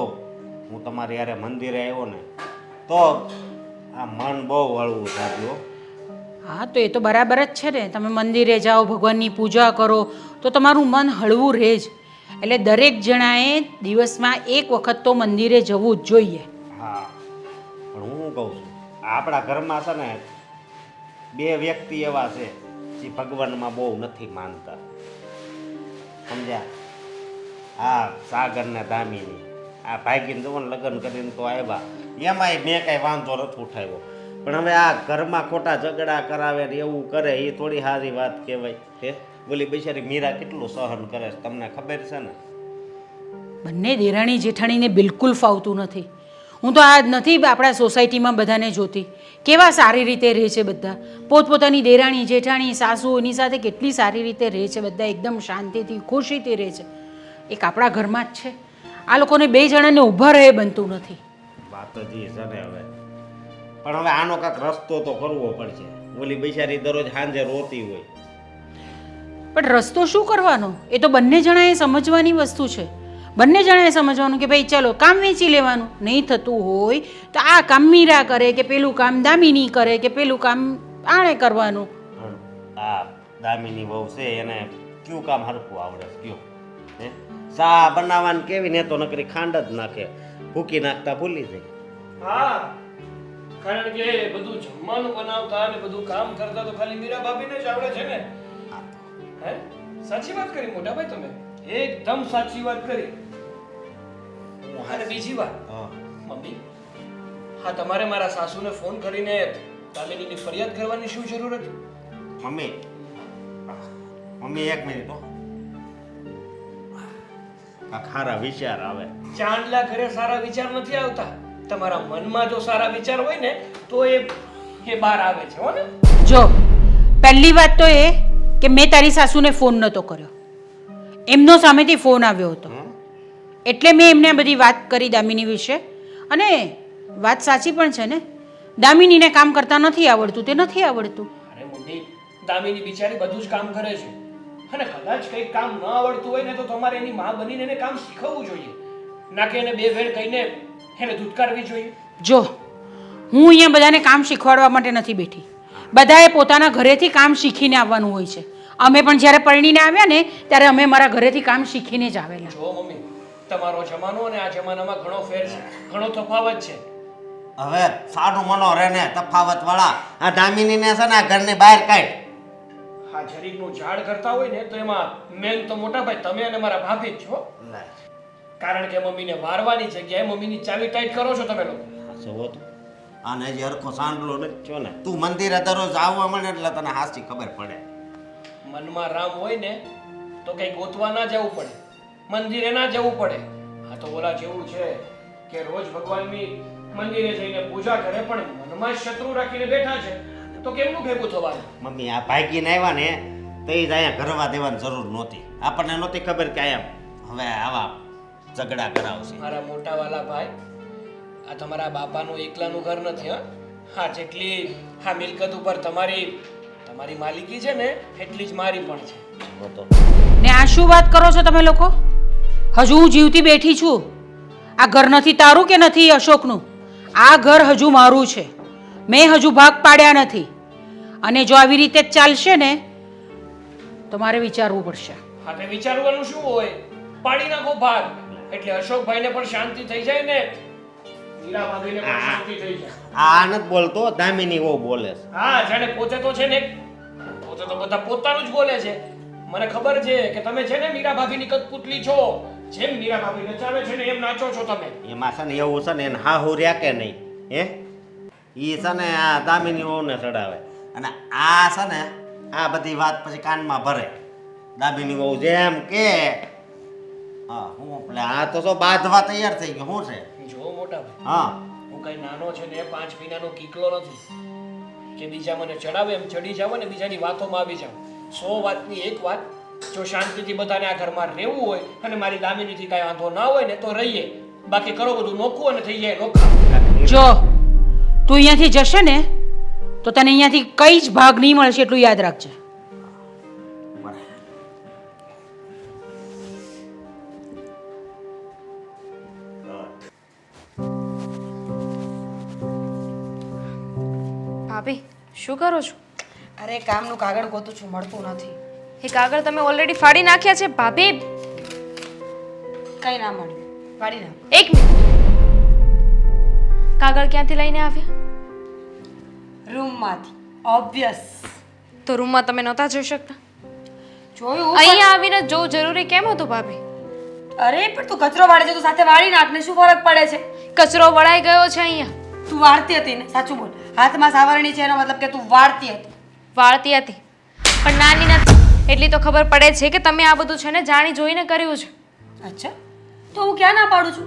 હું તમારી યારે મંદિરે આવ્યો ને તો આ મન બહુ વળવું થયું. હા, તો એ તો બરાબર જ છે ને. તમે મંદિરે જાઓ, ભગવાનની પૂજા કરો તો તમારું મન હળવું રહે જ. એટલે દરેક જણાએ દિવસમાં એક વખત તો મંદિરે જવું જ જોઈએ. હા પણ હું કહું છું આપણા ઘરમાં છે ને બે વ્યક્તિ એવા છે જે ભગવાનમાં બહુ નથી માનતા, સમજ્યા? આ સાગર ને દામિની આ ભાગીને જવો ને લગ્ન કરીને તો આવ્યા, એમાંય મેં કાંઈ વાંધો નથી ઉઠાવ્યો, પણ હવે આ ઘરમાં ખોટા ઝઘડા કરાવે ને એવું કરે એ થોડી સારી વાત કહેવાય. હે બોલી બિચારી મીરા કેટલું સહન કરે છે તમને ખબર છે ને? બંને દેરાણી જેઠાણીને બિલકુલ ફાવતું નથી. હું તો આ નથી આપણા સોસાયટીમાં બધાને જોતી કેવા સારી રીતે રહે છે બધા, પોતપોતાની દેરાણી જેઠાણી સાસુ એની સાથે કેટલી સારી રીતે રહે છે બધા, એકદમ શાંતિથી ખુશીથી રહે છે. એક આપણા ઘરમાં જ છે, આ લોકોને બે જણાને ઊભા રહે બનતું નથી. વાત જ એ છે ને હવે, પણ હવે આનો કાંઈક રસ્તો તો કરવો પડશે. ઓલી બિચારી દરરોજ સાંજે રોતી હોય. પણ રસ્તો શું કરવાનો એ તો બંને જણાએ સમજવાની વસ્તુ છે. બંને જણાએ સમજવાનું કે ભાઈ ચલો કામ વેચી લેવાનું, નહીં થતું હોય તો આ કામ મીરા કરે કે પેલું કામ દામિની કરે કે પેલું કામ આણે કરવાનું. આ દામિની વહુ છે એને કયું કામ હરખું આવડે છે કયો? હે ચા બનાવવાની કેવી ને તો નકરી ખાંડ જ નાખે, ભૂકી નાખતા ભૂલી જાય. હા, કારણ કે બધું જમવાનું બનાવતા અને બધું કામ કરતા તો ખાલી મીરા ભાભીને જ આવડે છે ને. હે સાચી વાત કરી મોટા ભાઈ, તમે એકદમ સાચી વાત કરી. અને બીજી વાત મમ્મી, હા તમારે મારા સાસુને ફોન કરીને દામિનીની ફરિયાદ કરવાની શું જરૂર હતી? મમ્મી મમ્મી એક મિનિટ હો, આ ખારા વિચાર આવે. ચાંદલા ઘરે સારા વિચાર નથી આવતા, તમારા મનમાં જો સારા વિચાર હોય ને તો એ બહાર આવે છે હો ને. જો પહેલી વાત તો એ કે મેં તારી સાસુને ફોન નહોતો કર્યો, એમનો સામેથી ફોન આવ્યો હતો એટલે મેં એમને બધી વાત કરી દામિની વિશે. અને વાત સાચી પણ છે ને, દામિનીને કામ કરતા નથી આવડતું, તે નથી આવડતું. અરે મમ્મી, દામિની બિચારી બધું જ કામ કરે છે, અને કદાચ કંઈક કામ ન આવડતું હોય ને તો તમારે એની માં બનીને એને કામ શીખવવું જોઈએ, ના કે એને બે વેણ કહીને એને ધૂતકારવી જોઈએ. જો હું અહીંયા બધાને કામ શીખવાડવા માટે નથી બેઠી, બધાએ પોતાના ઘરેથી કામ શીખીને આવવાનું હોય છે. અમે પણ જ્યારે પરણીને આવ્યા ને ત્યારે અમે મારા ઘરેથી કામ શીખીને જ આવેલા. જો મમ્મી, તમારો જમાનો અને આ જમાનામાં ઘણો ફેર છે, ઘણો તફાવત છે. હવે સાનું મનો રે ને તફાવત વાળા આ દામિનીને છે ને આ ઘરની બહાર કાઢ. હા જરીકનું ઝાડ કરતા હોય ને તો એમાં મેન તો મોટા ભાઈ તમે અને મારા ભાભી જ છો, કારણ કે મમ્મીને વારવાની જગ્યાએ મમ્મીની ચાવી ટાઈટ કરો છો તમે લોકો. જુઓ તું આને હજી હરખો સાંડલો નથી થયો ને, તું મંદિરે દરરોજ આવવા મળે એટલે તને હાચી ખબર પડે. મનમાં રામ હોય ને તો કઈ ગોતવા ના જવું પડે, મંદિરે ના જવું પડે. આ તો ઓલા જેવું છે કે રોજ ભગવાનની મંદિરે જઈને પૂજા કરે પણ મનમાં શત્રુ રાખીને બેઠા છે, તો કેમનું ભેગું થવાનું? મમ્મી આ ભાગીને આવ્યા ને તો એ જ અહીંયા ઘરવા દેવાની જરૂર નહોતી, આપણને નહોતી ખબર કે અહીંયા હવે આવા ઝઘડા કરાવશે. મારા મોટા વાલા ભાઈ, આ તમારા બાપાનું એકલાનું ઘર નથી. હા જેટલી હા મિલકત ઉપર તમારી માલિકી છે ને એટલી જ મારી પણ છે. તો ને આ શું વાત કરો છો તમે લોકો? હજુ હું જીવતી બેઠી છું. આ ઘર નથી તારું કે નથી અશોકનું, આ ઘર હજુ મારું છે. મેં હજુ ભાગ પાડ્યા નથી. અને જો આવી રીતે જ ચાલશે ને તો મારે વિચારવું પડશે. હા તે વિચારવાનું શું હોય, પાડી નાખો ભાગ, એટલે અશોકભાઈને પણ શાંતિ થઈ જાય ને મીરા ભાભીને પણ શાંતિ થઈ જાય. આ નથી બોલતો, દામિની વહુ બોલે છે. હા જાણે પોતે તો છે ને, પોતે તો બધા પોતાનું જ બોલે છે. મને ખબર છે કે તમે છે ને મીરા ભાભીની કઠપુતલી છો, જેમ મીરા ભાભી નચાવે છે ને એમ નાચો છો તમે. એમાં છે ને એવું છે ને એને હાહુ રહ્યા કે નહીં, હે એ છે ને આ દામિની વહુને ચડાવે, અને આ છે ને આ બધી વાત પછી કાનમાં ભરે. દામિની વહુ જેમ કે હા હું એટલે આ તો શું બાંધવા તૈયાર થઈ ગયો શું છે? જો મોટા ભાઈ, હા હું કઈ નાનો છે ને 5 મહિનાનો કીકલો નથી કે બીજા મને ચડાવે એમ ચડી જાવ ને બીજાની વાતોમાં આવી જાવ. 100 વાતની એક વાત, જો શાંતિથી બધાને આ ઘરમાં રહેવું હોય અને મારી દામિનીથી કાંઈ વાંધો ના હોય ને તો રહીએ, બાકી કરો બધું નોખું અને થઈ જાય નોખા. જો તું અહીંયાથી જશે ને તો તને અહીંયાથી કઈ જ ભાગ નહીં મળશે, એટલું યાદ રાખજે. ભાભી શું કરો છો? અરે કામનું કાગળ ગોતું છું, મળતું નથી. એ કાગળ તમે ઓલરેડી ફાડી નાખ્યા છે ભાભી. કંઈ ના મળ્યું વાળી નાખ. એક મિનિટ, કાગળ ક્યાંથી લઈને આવ્યા? રૂમમાંથી ઓબ્વિયસ તો રૂમમાં તમે નહોતા જોઈ શકતા? જોયું અહીંયા આવીને જોવું જરૂરી કેમ હતું ભાભી? અરે પણ તું કચરો વાળે છે તું સાથે વાળી નાખ ને શું ફરક પડે છે? કચરો વળાઈ ગયો છે અહીંયા. તું વાળતી હતી ને સાચું બોલ હાથમાં સાવરણી છે એનો મતલબ કે તું વાળતી હતી. વાળતી હતી પણ નાની નથી એટલી તો ખબર પડે છે કે તમે આ બધું છે ને જાણી જોઈને કર્યું છે. અચ્છા તો હું ક્યાં ના પાડું છું?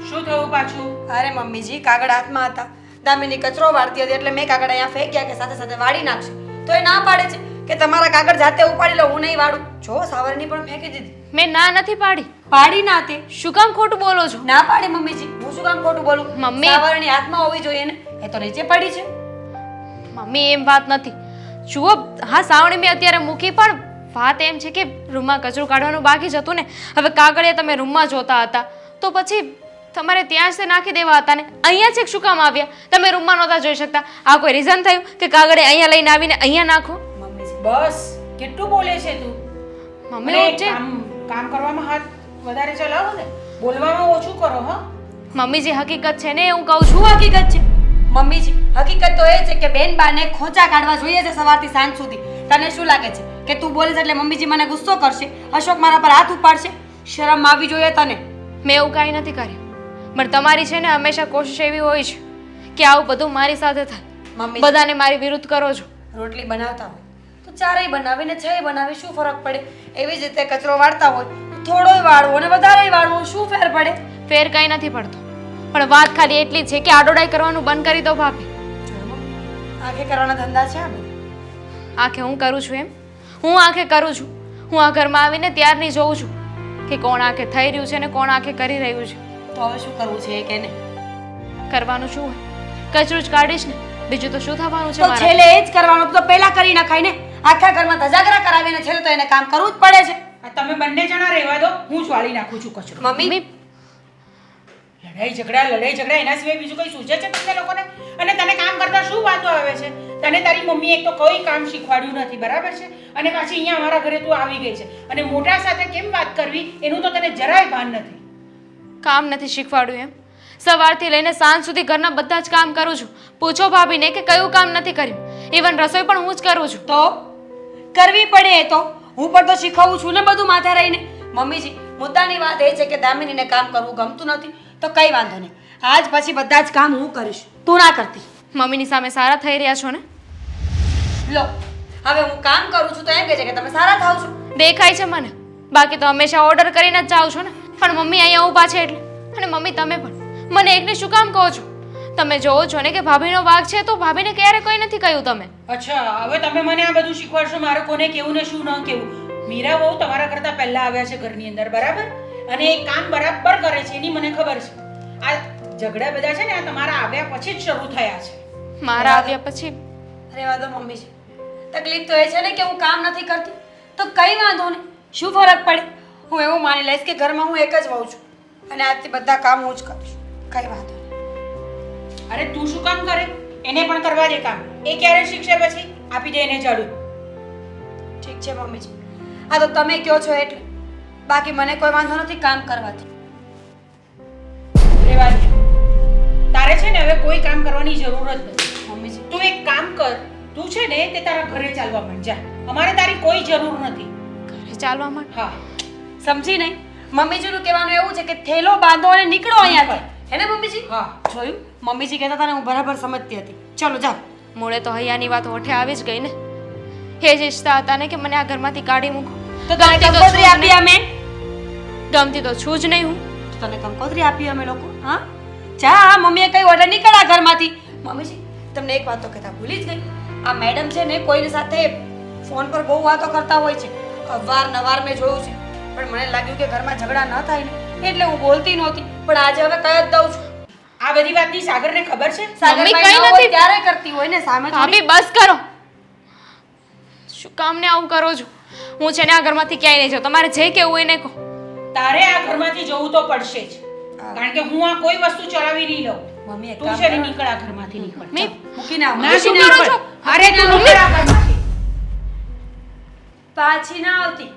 શું થયું પાછું? અરે મમ્મીજી કાગળ હાથમાં હતા દામિની કચરો વાળતી હતી એટલે મેં કાગળ અહીંયા ફેંક્યા કે સાથે સાથે વાળી નાખશે તો એ ના પાડે છે કે તમારા કાગળ જાતે ઉપાડી લો હું નહીં વાળું. જો સાવરણી પણ ફેંકી દીધી. મેં ના નથી પાડી. પાડી ના તે શું કામ ખોટું બોલો છો? ના પાડી મમ્મીજી હું શું કામ ખોટું બોલું? મમ્મી. સાવરણી હાથમાં હોવી જોઈએ ને એ તો નીચે પડી છે. મમ્મી એમ વાત નથી. જુઓ હા સાવણી મેં અત્યારે મૂકી પણ વાત એમ છે કે રૂમમાં કચરો કાઢવાનું બાકી જ હતું ને. હવે કાગળિયા તમે રૂમમાં જોતા હતા તો પછી તમારે ત્યાં જ તે નાખી દેવા હતા ને અહીંયા છે શું કામ આવ્યા? તમે રૂમમાં નહોતા જોઈ શકતા? આ કોઈ રીઝન થયું કે કાગળે અહીંયા લઈને આવીને અહીંયા નાખો? મમ્મીજી બસ કેટલું બોલે છે તું? મમ્મી અને હું જે કામ કરવામાં હાથ વધારે ચલાવો ને બોલવામાં ઓછું કરો હા. મમ્મી જે હકીકત છે ને હું કહું છું. શું હકીકત છે મમ્મીજી? હકીકત તો એ છે કે બેન બાને ખોચા કાઢવા જોઈએ છે સવારથી સાંજ સુધી. તને શું લાગે છે કે તું બોલે છે એટલે મમ્મીજી મને ગુસ્સો કરશે? અશોક મારા પર હાથ ઉપાડશે? શરમ આવી જોઈએ તને. મેં એવું કાંઈ નથી કર્યું પણ તમારી છે ને હંમેશા કોશિશ એવી હોય છે કે આવું બધું મારી સાથે થાય. મમ્મી બધાને મારી વિરુદ્ધ કરો છો. રોટલી બનાવતા હોય તો ચારેય બનાવીને છય બનાવી શું ફરક પડે? એવી જ રીતે કચરો વાળતા હોય તો થોડોય વાળવો અને વધારેય વાળવો શું ફેર પડે? ફેર કાંઈ નથી પડતો પણ વાત ખાલી એટલી જ છે કે આડોડાઈ કરવાનું બંધ કરી દો ભાભી. આંખે કરવાના ધંધા છે આ બધા. આંખે હું કરું છું એમ? હું આંખે કરું છું. હું આ ઘરમાં આવીને ત્યારની જોઉં છું કે કોણ આંખે થઈ રહ્યું છે ને કોણ આંખે કરી રહ્યું છે. તો હવે શું કરવું છે એ કે ને? કરવાનું શું હોય? કચરું જ કાઢીશ ને બીજું તો શું થવાનું છે તો મારા? છેલ્લે એ જ કરવાનું તો પહેલા કરી નખાય ને. આખા ઘરમાં ધજાગરા કરાવીને છેલ્લે તો એને કામ કરવું જ પડે છે. આ તમે બંને જણા રહેવા દો હું જ વાળી નાખું છું કચરો. મમ્મી લડાઈ ઝઘડા એના સિવાય બીજું કઈ સૂઝે છે તમને લોકોને? અને તને કામ કરતા શું વાંધો આવે છે? તને તારી મમ્મી એક તો કોઈ કામ શીખવાડ્યું નથી બરાબર છે અને પાછી અહીંયા અમારા ઘરે તું આવી ગઈ છે અને મોટા સાથે કેમ વાત કરવી એનું તો તને જરાય ભાન નથી. કામ નથી શીખવાડ્યું એમ? સવારથી લઈને સાંજ સુધી ઘરના બધા જ કામ કરું છું. પૂછો ભાભીને કે કયું કામ નથી કર્યું. ઇવન રસોઈ પણ હું જ કરું છું. તો કરવી પડે એ તો હું પણ તો શીખવું છું ને બધું માથે રહીને. મમ્મીજી મુદ્દાની વાત એ છે કે દામિનીને કામ કરવું ગમતું નથી તો કઈ વાંધો નહીં આજ પછી બધા જ કામ હું કરીશ તું ના કરતી. મમ્મીની સામે સારા થઈ રહ્યા છો ને? લો હવે હું કામ કરું છું તો એમ કહે છે કે તમે સારા થાવ છો. દેખાય છે મને. બાકી તો હંમેશા ઓર્ડર કરીને જ જાઓ છો ને. પણ મમ્મી અહીંયા ઊભા છે એટલે. અને મમ્મી તમે પણ મને એકને શું કામ કહો છો? તમે જોવો છો ને કે ભાભીનો વાગ છે તો ભાભીને ક્યારે કોઈ નથી કહ્યું તમે. અચ્છા હવે તમે મને આ બધું શીખવાડશો મારે કોને કેવું ને શું ન કેવું. મીરા બહુ તમારા કરતા પહેલા આવ્યા છે ઘરની અંદર બરાબર અને એ કામ બરાબર કરે છે એની મને ખબર છે. આ ઝઘડા બધા છે ને આ તમારા આવ્યા પછી જ શરૂ થયા છે. મારા આવ્યા પછી રેવા દો મમ્મીજી તકલીફ તો એ છે ને કે હું કામ નથી કરતી તો કઈ વાંધો નહીં શું ફરક પડે? હું એવું માની લઈશ કે ઘરમાં હું એક જ વહુ છું અને આજથી બધા કામ હું જ કરીશ કઈ વાંધો નહીં. અરે તું શું કામ કરે? એને પણ કરવા દે કામ. એ ક્યારે શીખશે પછી? આપી દે એને ઝાડુ. ઠીક છે મમ્મીજી આ તો તમે કહો છો એટલે બાકી મને કોઈ વાંધો નથી કામ કરવાથી. રેવા દે. તારે છે ને હવે કોઈ કામ કરવાની જરૂર જ નથી. મમ્મીજી તું એક કામ કર તું છે ને તે તારા ઘરે ચાલવા માંડ જા. અમારે તારી કોઈ જરૂર નથી. ઘરે ચાલવા માટે હા સમજી નહીં મમ્મીજીનું કહેવાનું એવું છે કે થેલો બાંધો અને નીકળો અહીંયાથી હે ને મમ્મીજી? હા જોયું મમ્મીજી કહેતા હતા ને હું બરાબર સમજતી હતી. ચલો જાઓ. મૂળે તો હૈયાની વાત હોઠે આવી જ ગઈ ને. એ જ ઈચ્છતા હતા ને કે મને આ ઘરમાંથી કાઢી મૂકો. તો તને કંકોત્રી આપી અમે ગમતી તો છું જ નહીં હું. તો તને કંકોત્રી આપી અમે લોકો હા જા મમ્મીએ કઈ ઓર્ડર નીકળ આ ઘરમાંથી. મમ્મીજી તમને એક વાત તો કહેતા ભૂલી જ ગઈ આ મેડમ છે ને કોઈની સાથે ફોન પર બહુ વાતો કરતા હોય છે. અવારનવાર મેં જોયું છે પણ મને લાગ્યું કે ઘરમાં ઝઘડા ન થાય ને એટલે હું બોલતી નહોતી પણ આજે હવે કહી જ દઉં છું. આ બધી વાતની સાગરને ખબર છે? મમ્મી સાગરભાઈ કઈ ન હોય નથી. ત્યારે કરતી હોય ને સામે થોડી. ભાભી બસ કરો. શું કામ ને આવું કરો છો? હું છે ને આ ઘરમાંથી ક્યાંય નહીં જાઉં. તમારે જે કેવું હોય ને કહો. તારે આ ઘરમાંથી જવું તો પડશે જ કારણ કે હું આ કોઈ વસ્તુ ચલાવી નહીં લઉં. મમ્મી એક તું કામ છે ને કરો. નીકળ આ ઘરમાંથી નીકળ. મેં મૂકીને આવો. ના, શું તું કરો નીકળ. છો? અરે તું નીકળ આ ઘરમાંથી. પાછી ના આવતી.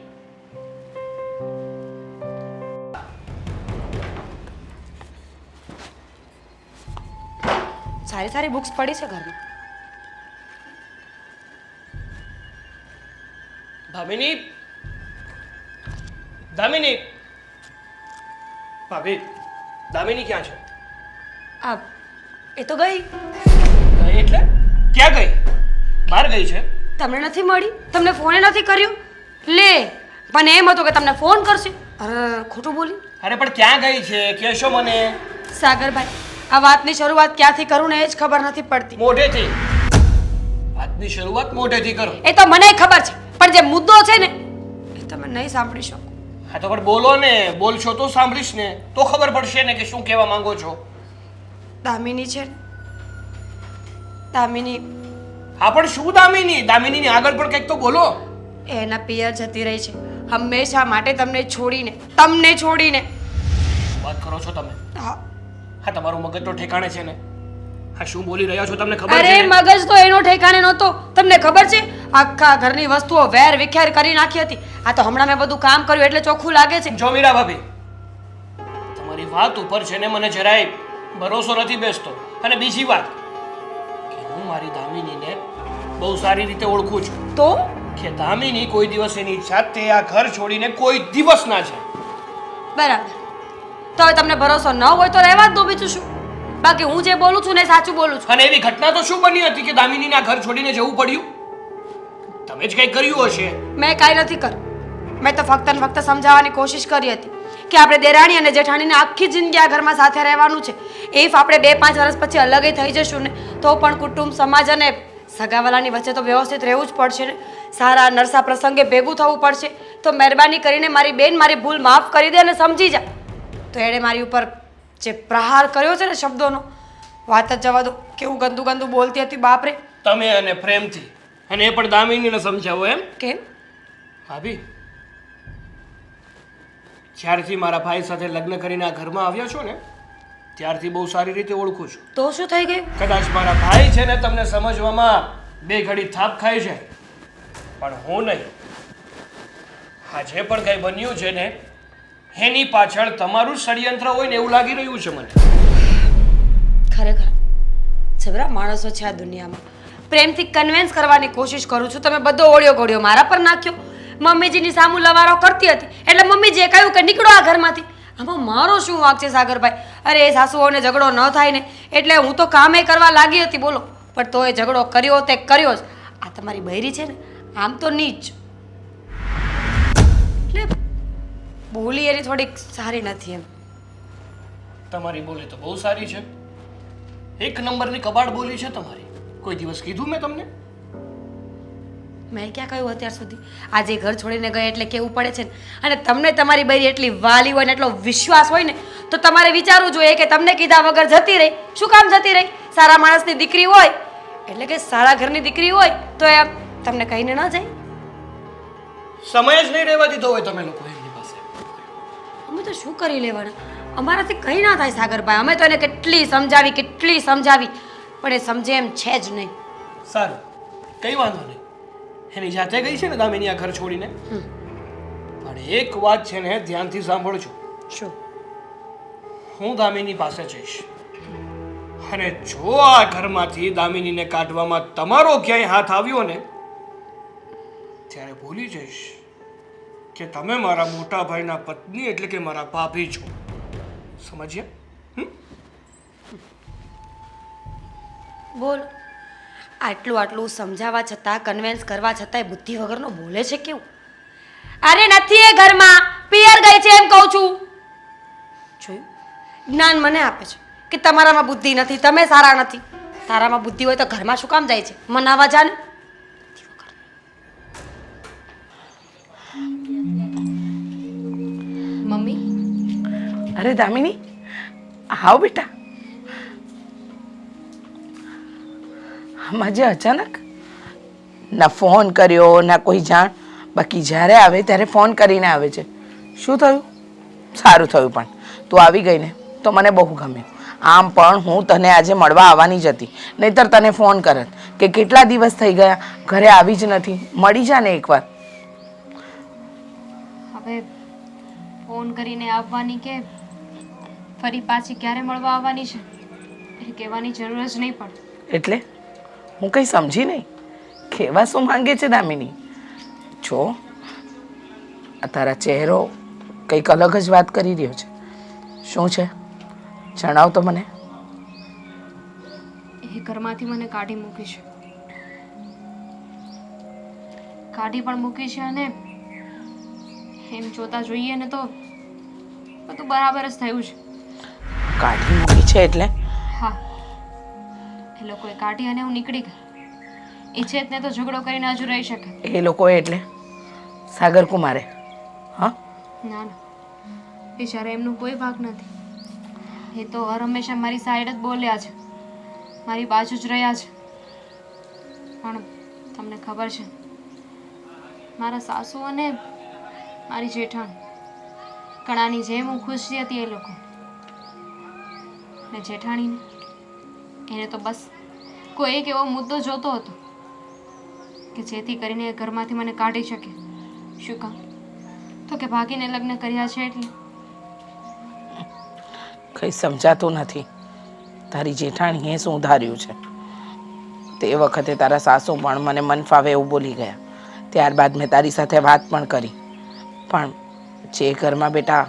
સારી સારી બુક્સ પડી છે ઘરમાં. દામિની દામિની ભાભી દામિની ક્યાં છે? આ એ તો ગઈ. ગઈ એટલે ક્યાં ગઈ? બહાર ગઈ છે? તમને નથી મળી, તમને ફોને નથી કર્યો. લે, પણ એમ હતું કે તમને ફોન કરશે. અરે ખોટું બોલી. અરે પણ ક્યાં ગઈ છે કહેશો મને? સાગરભાઈ, આ વાતની શરૂઆત ક્યાંથી કરું ને એ જ ખબર નથી પડતી. મોઢેથી વાતની શરૂઆત મોઢેથી કરો. એ તો મને ખબર છે, પણ જે મુદ્દો છે ને એ તમે નહીં સાંભળી શકો. હા તો પણ બોલો ને, બોલશો તો સાંભળીશ ને, તો ખબર પડશે ને કે શું કહેવા માંગો છો. દામિની છે ને, દામિની હા પણ શું દામિની? દામિનીની આગળ પણ કંઈક તો બોલો. એના પિયર જતી રહી છે હંમેશા માટે, તમને છોડીને. વાત કરો છો તમે? હા. હા તમારું મગજ તો ઠેકાણે છે ને? હા શું બોલી રહ્યા છો તમને ખબર છે અરે ને? મગજ તો એનો ઠેકાણે નહોતો. તમને ખબર છે, આખા ઘરની વસ્તુઓ વેર વિખેર કરી નાખી હતી. આ તો હમણાં મેં બધું કામ કર્યું એટલે ચોખ્ખું લાગે છે. જો મીરા ભાભી, તમારી વાત ઉપર છે ને મને જરાય ભરોસો નથી બેસતો. અને બીજી વાત કે હું મારી દામિનીને બહુ સારી રીતે ઓળખું છું તો કે દામિની કોઈ દિવસ એની જાતે આ ઘર છોડીને કોઈ દિવસ ના છે. બરાબર. તો હવે તમને ભરોસો ન હોય તો રહેવા જ દો, બીજું શું. બાકી હું જે બોલું છું ને એ સાચું બોલું છું. અને એવી ઘટના તો શું બની હતી કે દામિનીને આ ઘર છોડીને જવું પડ્યું? તમે જ કંઈ કર્યું હશે. મેં કાંઈ નથી કર્યું. મેં તો ફક્ત ને ફક્ત સમજાવવાની કોશિશ કરી હતી કે આપણે દેરાણી અને જેઠાણીને આખી જિંદગી આ ઘરમાં સાથે રહેવાનું છે. ઇફ આપણે 2-5 વર્ષ પછી અલગ થઈ જશું ને તો પણ કુટુંબ સમાજ અને સગાવાલાની વચ્ચે તો વ્યવસ્થિત રહેવું જ પડશે ને. સારા નરસા પ્રસંગે ભેગું થવું પડશે. તો મહેરબાની કરીને મારી બેન મારી ભૂલ માફ કરી દે અને સમજી જા. તો એણે મારી ઉપર જે પ્રહાર કર્યો છે ને શબ્દોનો, વાત જ જવા દો. કેવું ગંદુ ગંદુ બોલતી હતી બાપરે. તમે અને પ્રેમથી, અને એ પણ દામિનીને સમજાવો એમ? કેમ? ભાભી, જ્યારથી મારા ભાઈ સાથે લગ્ન કરીને આ ઘરમાં આવ્યા છો ને ત્યારથી બહુ સારી રીતે ઓળખું છું. તો શું થઈ ગયું? કદાચ મારા ભાઈ છે ને તમને સમજવામાં બે ઘડી થાપ ખાય છે, પણ હું નહીં. આ જે પણ કંઈ બન્યું છે ને એની પાછળ તમારું જ ષડયંત્ર હોય ને એવું લાગી રહ્યું છે મને. ખરેખર જબરા માણસો છે આ દુનિયામાં. પ્રેમથી કન્વિન્સ કરવાની કોશિશ કરું છું, તમે બધો ઓળ્યો ગોળ્યો મારા પર નાખ્યો. મમ્મીજીની સામું લવારો કરતી હતી એટલે મમ્મીજીએ કહ્યું કે નીકળો આ ઘરમાંથી. આમાં મારો શું વાંક છે સાગરભાઈ? અરે એ સાસુઓને ઝઘડો ન થાય ને એટલે હું તો કામે કરવા લાગી હતી બોલો, પણ તો એ ઝઘડો કર્યો તે કર્યો જ. આ તમારી બૈરી છે ને આમ તો નીચ, એટલે બોલી એની થોડીક સારી નથી એમ. તમારી બોલી તો બહુ સારી છે, એક નંબરની કબાડ બોલી છે તમારી. કોઈ દિવસ કીધું મેં તમને? મેં ક્યાં કહ્યું અત્યાર સુધી? આજે ઘર છોડીને ગઈ એટલે કેવું પડે છે ને. અને તમને તમારી બૈરી એટલી વાલી હોય ને એટલો વિશ્વાસ હોય ને તો તમારે વિચારવું જોઈએ કે તમને કીધા વગર જતી રહી. શું કામ જતી રહી? સારા માણસની દીકરી હોય એટલે કે સારા ઘરની દીકરી હોય તો એ તમને કહીને ન જાય. સમય જ નહીં રહેવા દીધો હોય તમે લોકો એમની પાસે. અમે તો શું કરી લેવાના? અમારાથી કંઈ ના થાય સાગરભાઈ. અમે તો એને કેટલી સમજાવી પણ એ સમજે એમ છે જ નહીં. સારું, કઈ વાંધો નહીં. એની જાતે ગઈ છે ને દામિની આ ઘર છોડીને. પણ એક વાત છે ને ધ્યાનથી સાંભળજો. શું? હું દામિની પાસે જઈશ અને જો આ ઘરમાંથી દામિનીને કાઢવામાં તમારો ક્યાંય હાથ આવ્યો ને ત્યારે ભૂલી જઈશ કે તમે મારા મોટા ભાઈના પત્ની એટલે કે મારા ભાભી છો. સમજ્યા? બોલ. આટલું સમજાવવા છતાં કન્વિન્સ કરવા છતાંય બુદ્ધિ વગરનો બોલે છે કેવું? અરે નથી એ ઘરમાં, પિયર ગઈ છે એમ કહું છું. જોયું? જ્ઞાન મને આપે છે કે તમારામાં બુદ્ધિ નથી, તમે સારા નથી. તારામાં બુદ્ધિ હોય તો ઘરમાં શું કામ જાય છે? મનાવા જાને. મમ્મી, અરે દામિની, આવ બેટા. આમાં જે અચાનક ના ફોન કર્યો ના કોઈ જાણ, બાકી જ્યારે આવે ત્યારે ફોન કરીને આવે છે. શું થયું? સારું થયું પણ તું આવી ગઈ ને તો મને બહુ ગમ્યું. આમ પણ હું તને આજે મળવા આવવાની જ હતી, નહીંતર તને ફોન કરત કે કેટલા દિવસ થઈ ગયા ઘરે આવી જ નથી, મળી જા ને એકવાર. હવે ફોન કરીને આવવાની કે ફરી પાછી ક્યારે મળવા આવવાની છે એ કહેવાની જરૂર જ નહીં પડે. એટલે હું કંઈ સમજી નહીં. કહેવા શું માંગે છે દામિની? જો આ તારા ચહેરો કંઈક અલગ જ વાત કરી રહ્યો છે. શું છે જણાવ તો મને. એ ઘરમાંથી મને કાઢી મૂકી છે. કાઢી પણ મૂકી છે અને એમ જોતા જોઈએ ને તો બધું બરાબર જ થયું છે. કાઢી મૂકી છે એટલે? હા, એ લોકોએ કાઢી અને હું નીકળી ગઈ. ઈચ્છે જ ને તો ઝઘડો કરીને હજુ રહી શકે. એ લોકોએ એટલે સાગર કુમારે? હા, ના ના, બિચારા એમનું કોઈ ભાગ નથી. એ તો હર હંમેશા મારી સાઈડ જ બોલ્યા છે, મારી બાજુ જ રહ્યા છે. પણ તમને ખબર છે, મારા સાસુ અને મારી જેઠાણી કણાની જેમ હું ખુશી હતી એ લોકો. ને જેઠાણીને એને તો બસ કોઈ એક એવો મુદ્દો જોતો હતો કે જેથી કરીને એ ઘરમાંથી મને કાઢી શકે. શું કામ? તો કે ભાગીને લગ્ન કર્યા છે એટલે. કંઈ સમજાતું નથી. તારી જેઠાણીએ શું ધાર્યું છે? તે વખતે તારા સાસુ પણ મને મન ફાવે એવું બોલી ગયા. ત્યારબાદ મેં તારી સાથે વાત પણ કરી. પણ જે ઘરમાં બેટા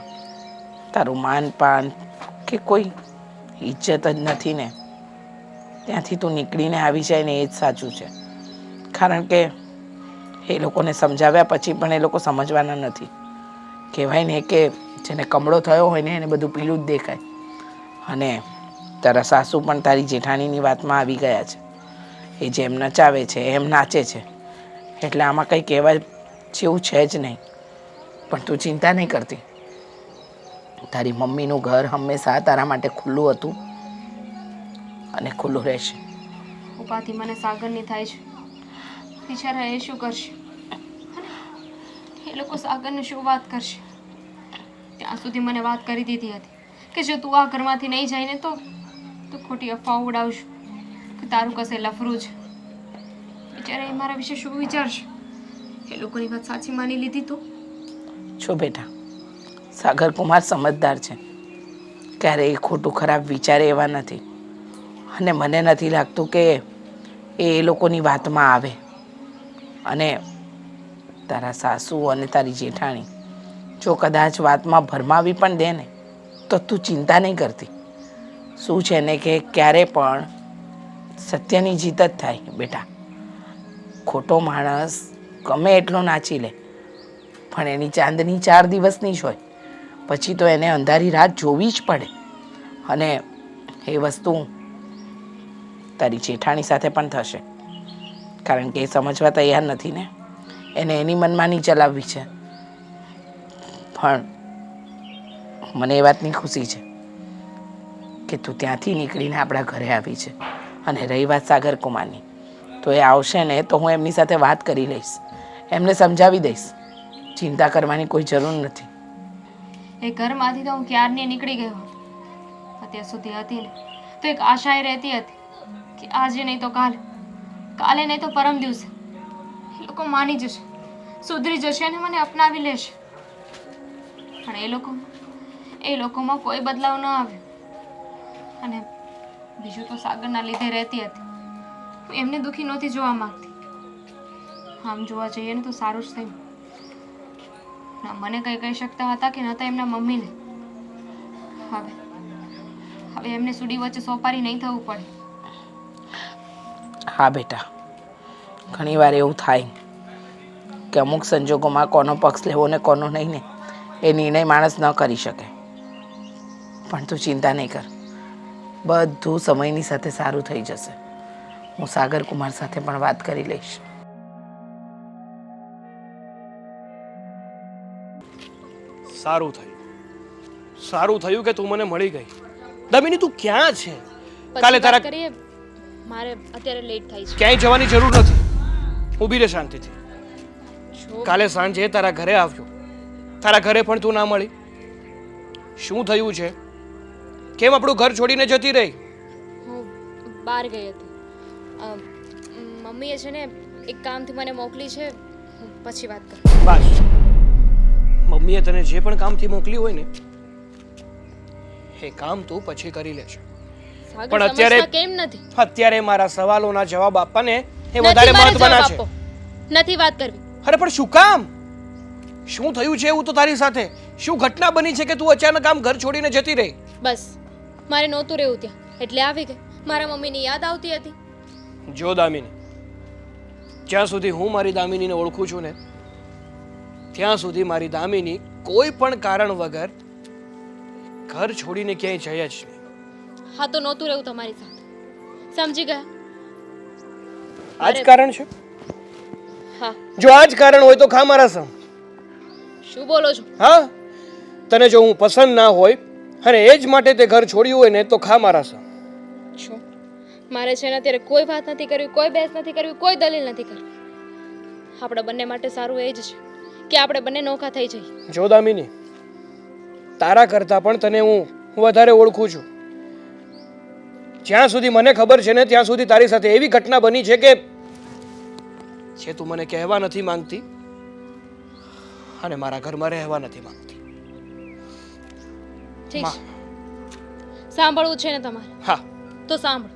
તારું માન પાન કે કોઈ ઇજ્જત જ નથી ને, ત્યાંથી તું નીકળીને આવી જાય ને એ જ સાચું છે. કારણ કે એ લોકોને સમજાવ્યા પછી પણ એ લોકો સમજવાના નથી. કહેવાય ને કે જેને કમળો થયો હોય ને એને બધું પીળું જ દેખાય. અને તારા સાસુ પણ તારી જેઠાણીની વાતમાં આવી ગયા છે. એ જેમ નચાવે છે એમ નાચે છે. એટલે આમાં કંઈ કહેવા જેવું છે જ નહીં. પણ તું ચિંતા નહીં કરતી. તારી મમ્મીનું ઘર હંમેશા તારા માટે ખુલ્લું હતું અને ખુલ્લું રહેશે. ઉપાધિ મને સાગરની થાય છે. બિચારા એ શું કરશે? એ લોકો સાગરને શું વાત કરશે? ત્યાં સુધી મને વાત કરી દીધી હતી કે જો તું આ ઘરમાંથી નહીં જાય ને તો ખોટી અફવાઓ ઉડાવશું કે તારું કશે લફરું છે. બિચારા એ મારા વિશે શું વિચારશે? એ લોકોની વાત સાચી માની લીધી તો? છો બેટા, સાગર કુમાર સમજદાર છે. ક્યારેય ખોટું ખરાબ વિચારે એવા નથી. અને મને નથી લાગતું કે એ લોકોની વાતમાં આવે. અને તારા સાસુ અને તારી જેઠાણી જો કદાચ વાતમાં ભરમાવી પણ દે ને તો તું ચિંતા નહીં કરતી. શું છે ને કે ક્યારે પણ સત્યની જીત જ થાય બેટા. ખોટો માણસ ગમે એટલો નાચી લે પણ એની ચાંદની 4 દિવસની જ હોય. પછી તો એને અંધારી રાત જોવી જ પડે. અને એ વસ્તુ તારી જેઠાણી સાથે પણ થશે. કારણ કે એ સમજવા તૈયાર નથી ને. એને એની મનમાની ચલાવવી છે. પણ મને એ વાતની ખુશી છે કે તું ત્યાંથી નીકળીને આપણા ઘરે આવી છે. અને રહી વાત સાગર કુમારની, તો એ આવશે ને તો હું એમની સાથે વાત કરી લઈશ. એમને સમજાવી દઈશ. ચિંતા કરવાની કોઈ જરૂર નથી. એ ઘરમાંથી તો હું ક્યારની નીકળી ગયો. અત્યાર સુધી હતી ને તો એક આશા એ રહેતી હતી કે આજે નહીં તો કાલે, કાલે નહીં તો પરમ દિવસે એ લોકો માની જશે, સુધરી જશે અને મને અપનાવી લેશે. પણ એ લોકોમાં કોઈ બદલાવ ન આવ્યો. અને બીજું તો સાગરના લીધે રહેતી હતી. હું એમને દુઃખી નહોતી જોવા માંગતી. આમ જોવા જઈએ ને તો સારું જ થયું. ના મને કંઈ કહી શકતા હતા કે નહોતા એમના મમ્મીને. હવે એમને સુડી વચ્ચે સોપારી નહીં થવું પડે. હા બેટા, ઘણીવાર એવું થાય કે અમુક સંજોગોમાં કોનો પક્ષ લેવો ને કોનો નહીં ને એ નિર્ણય માણસ ન કરી શકે. પણ તું ચિંતા નહીં કર. બધું સમયની સાથે સારું થઈ જશે. હું સાગર કુમાર સાથે પણ વાત કરી લઈશ. સારું થયું કે તું મને મળી ગઈ. દામિની તું ક્યાં છે? કાલે તારા કરીએ, મારે અત્યારે લેટ થાય છે. ક્યાંય જવાની જરૂર નથી. ઊભી રહે શાંતિથી. કાલે સાંજે તારા ઘરે આવ્યો. તારા ઘરે પણ તું ના મળી. શું થયું છે? કેમ આપણું ઘર છોડીને જતી રહી? હું બહાર ગઈ હતી. મમ્મીએ છે ને એક કામથી મને મોકલી છે. હું પછી વાત કરું. બસ, મમ્મીએ તને જે પણ કામથી મોકલી હોય ને એ કામ તું પછી કરી લેશે. સાગર પણ અત્યારે સમજતા કેમ નથી અત્યારે મારા સવાલોના જવાબ આપવાને એ નથી વધારે મારે મહત્વના જવાબ છે. આપો. નથી વાત કરવી. અરે પણ શું કામ? શું થયું છે એવું તો તારી સાથે? શું ઘટના બની છે કે તું અચાનક આમ ઘર છોડીને જતી રહી? બસ મારે નહોતું રહેવું ત્યાં એટલે આવી ગઈ. મારા મમ્મીની યાદ આવતી હતી. જો દામિની, જ્યાં સુધી હું મારી દામિનીને ઓળખું છું ને ત્યાં સુધી મારી દામિની કોઈ પણ કારણ વગર ઘર છોડીને ક્યાંય જાય જ નહીં. હા તો નહોતું રહેવું તમારી સાથે. સમજી ગયા? આ જ કારણ છે? હા. જો આ જ કારણ હોય તો ખા મારા સમ. શું બોલો છો? હા, તને જો હું પસંદ ના હોય અને એ જ માટે તે ઘર છોડ્યું હોય ને તો ખા મારા સમ. શું મારે છે ને અત્યારે કોઈ વાત નથી કરવી, કોઈ બહેસ નથી કરવી, કોઈ દલીલ નથી કરવી. આપણા બંને માટે સારું એ જ છે કે આપણે બંને નોખા થઈ જઈએ. જો દામિની, તારા કરતાં પણ તને હું વધારે ઓળખું છું. જ્યાં સુધી મને ખબર છે ને ત્યાં સુધી તારી સાથે એવી ઘટના બની છે કે જે તું મને કહેવા નથી માંગતી અને મારા ઘરમાં રહેવા નથી માંગતી. ઠીક માં. છે. સાંભળવું છે ને તમારે હા, તો સાંભળો.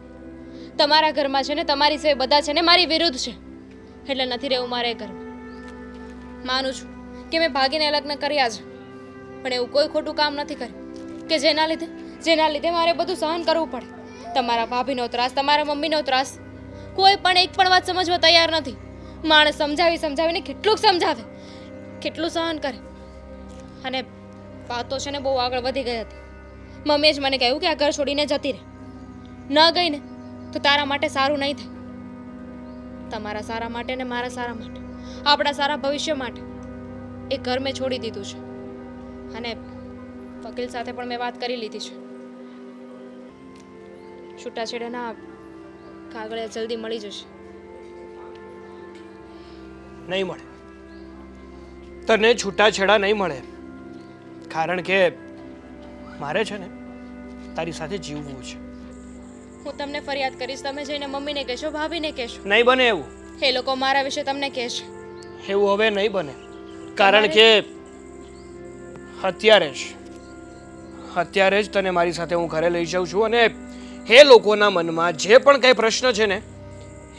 તમારા ઘરમાં છે ને તમારી સિવાય બધા છે ને મારી વિરુદ્ધ છે એટલે નથી રહેવું મારે એ ઘરમાં. માનું છું કે મેં ભાગીને લગ્ન કર્યા છે પણ એવું કોઈ ખોટું કામ નથી કર્યું કે જેના લીધે મારે બધું સહન કરવું પડે. તમારા ભાભીનો ત્રાસ, તમારા મમ્મીનો ત્રાસ, કોઈ પણ એક પણ વાત સમજવા તૈયાર નથી. માણસ સમજાવીને કેટલુંક સમજાવે, કેટલું સહન કરે. અને વાતો છે ને બહુ આગળ વધી ગઈ હતી. મમ્મીએ જ મને કહ્યું કે આ ઘર છોડીને જતી રહે. ન ગઈ ને તો તારા માટે સારું નહીં થાય. તમારા સારા માટે ને મારા સારા માટે, આપણા સારા ભવિષ્ય માટે એ ઘર મેં છોડી દીધું છે. અને વકીલ સાથે પણ મેં વાત કરી લીધી છે. છૂટાછેડાના કાગળિયા જલ્દી મળી જશે. નહીં મળે. તને છૂટાછેડા નહીં મળે કારણ કે મારે છે ને તારી સાથે જીવવું છે. હું તમને ફરિયાદ કરીશ, તમે જઈને મમ્મીને કહેશો, ભાભીને કહેશો. નહીં બને એવું. એ લોકો મારા વિશે તમને કહેશે. એવું હવે નહીં બને કારણ કે અત્યારે જ તને મારી સાથે હું ઘરે લઈ જાઉં છું અને એ લોકોના મનમાં જે પણ કંઈ પ્રશ્ન છે ને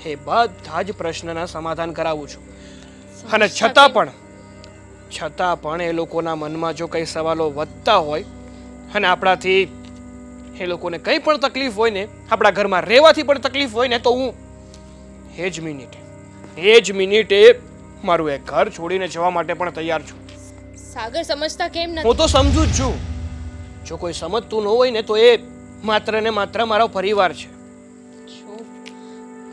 એ બધા જ પ્રશ્નના સમાધાન કરાવું છું. અને છતાં પણ એ લોકોના મનમાં જો કંઈ સવાલો વધતા હોય અને આપણાથી એ લોકોને કંઈ પણ તકલીફ હોય ને, આપણા ઘરમાં રહેવાથી પણ તકલીફ હોય ને તો હું એ જ મિનિટે મારું એ ઘર છોડીને જવા માટે પણ તૈયાર છું. સાગર સમજતા કેમ નથી? હું તો સમજુ જ છું. જો કોઈ સમજતું ન હોય ને તો એ માત્ર ને માત્ર મારો પરિવાર છે.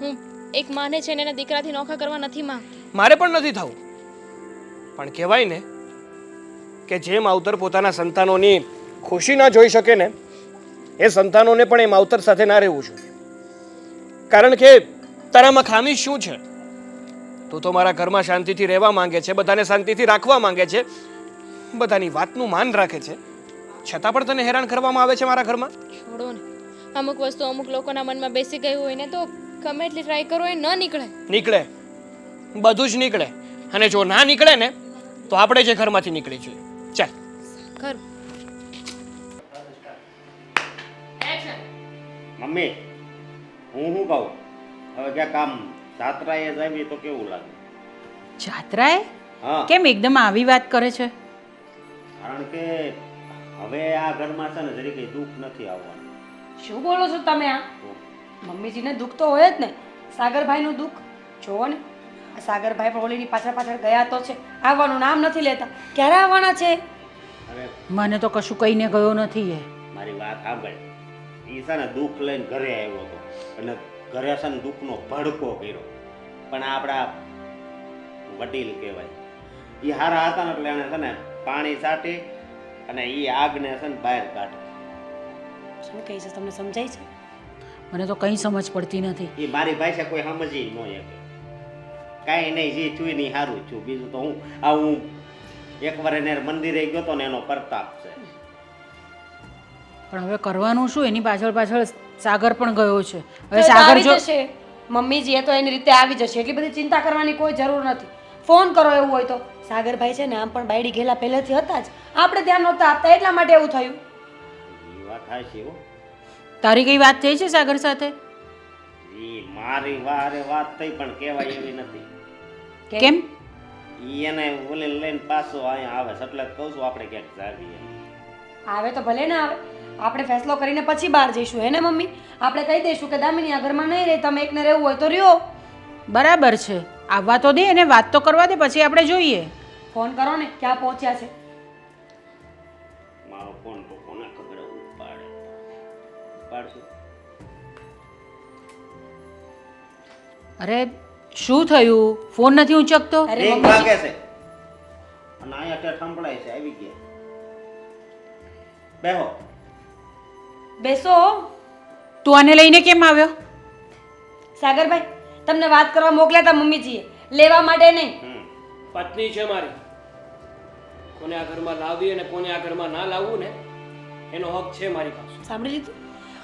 હું એક માને છે ને એના દીકરાથી નોખા કરવા નથી માંગતી. મારે પણ નથી થવું. પણ કહેવાય ને કે જે માવતર પોતાના સંતાનોની ખુશી ના જોઈ શકે ને એ સંતાનોને પણ એ માવતર સાથે ના રહેવું જોઈએ. કારણ કે તારામાં ખામી શું છે? તું તો મારા ઘરમાં શાંતિથી રહેવા માંગે છે, બધાને શાંતિથી રાખવા માંગે છે, બધાની વાતનું માન રાખે છે, છતાં પણ તને હેરાન કરવામાં આવે છે મારા ઘરમાં. છોડો ને. અમુક વસ્તુ અમુક લોકોના મનમાં બેસી ગઈ હોય ને તો ગમે એટલી ટ્રાય કરો એ ન નીકળે. નીકળે, બધું જ નીકળે. અને જો ના નીકળે ને તો આપણે જે ઘરમાંથી નીકળી જોઈએ. ચાલ. ઘર મમ્મી, હું શું કહું, હવે ક્યાંક આમ જાત્રાએ જાવી તો કેવું લાગે? જાત્રાએ? હા, કેમ એકદમ આવી વાત કરે છે? કારણ કે હવે આ ઘરમાં છે ને જરી કંઈ દુઃખ નથી આવવાનું. શું બોલો છો તમે? આ મમ્મીજીને દુઃખ તો હોય જ ને. સાગરભાઈનું દુઃખ જોવો ને. આ સાગરભાઈ પણ ઓલીની પાછળ ગયા તો છે, આવવાનું નામ નથી લેતા. ક્યારે આવવાના છે? અરે મને તો કશું કહીને ગયો નથી એ. મારી વાત સાંભળ, એ છે ને દુઃખ લઈને ઘરે આવ્યો હતો અને ઘરે છે ને દુઃખનો ભડકો કર્યો. પણ આપણા વડીલ કહેવાય, એ હારા હતા ને એટલે એને છે ને પાણી છાંટી અને એ આગને છે ને બહાર કાઢી. શું કહે છે? તમને સમજાય છે? મને તો કંઈ સમજ પડતી નથી. એ મારી ભાષા કોઈ સમજી ન શકે. કાંઈ નહીં, જે છું નહીં સારું છું. બીજું તો હું એકવાર એને મંદિરે ગયો તો ને એનો પ્રતાપ છે. પણ હવે કરવાનું શું? એની પાછળ સાગર પણ ગયો છે. હવે તો સાગર આવી જો જશે. મમ્મીજી એ તો એની રીતે આવી જશે. એટલી બધી ચિંતા કરવાની કોઈ જરૂર નથી. ફોન કરો એવું હોય તો. સાગરભાઈ છે ને આમ પણ બાયડી ગયેલા પહેલેથી હતા જ. આપણે ધ્યાન નહોતા આપતા એટલા માટે એવું થયું. એ વાત થાય છે હો. તારી કઈ વાત થઈ છે સાગર સાથે? ઈ મારી વારે વાત થઈ પણ કહેવાય એવી નથી. કેમ? ઈ એને ઓલી લઈને પાછો અહીંયા આવે છે એટલે જ કહું છું આપણે ક્યાંક જાવીએ. આવે તો ભલે ના આવે, આપણે ફેસલો કરીને પછી બહાર જઈશું હે ને મમ્મી? આપણે કહી દઈશું કે દામિની આ ઘરમાં નહીં રહે, તમે એકને રહેવું હોય તો રહ્યો. બરાબર છે, આવવા તો દે અને વાત તો કરવા દે, પછી આપણે જોઈએ. ફોન કરો ને, ક્યાં પહોંચ્યા છે? મારો ફોન તો કોને ખબર ઉપાડશું. અરે શું થયું? ફોન નથી ઉંચકતો? અરે એક મમ્મી, વાગે છે અને અહીંયા ત્યાં સંભળાય છે આવી ગયા. બેહો. બેસો. તું આને લઈને કેમ આવ્યો? સાગરભાઈ, તમને વાત કરવા મોકલ્યા હતા મમ્મીજીએ, લેવા માટે નહીં. પત્ની છે મારી. કોને આ ઘરમાં લાવવી અને કોને આ ઘરમાં ના લાવવું ને એનો હક છે મારી પાસે. સાંભળી લીધું?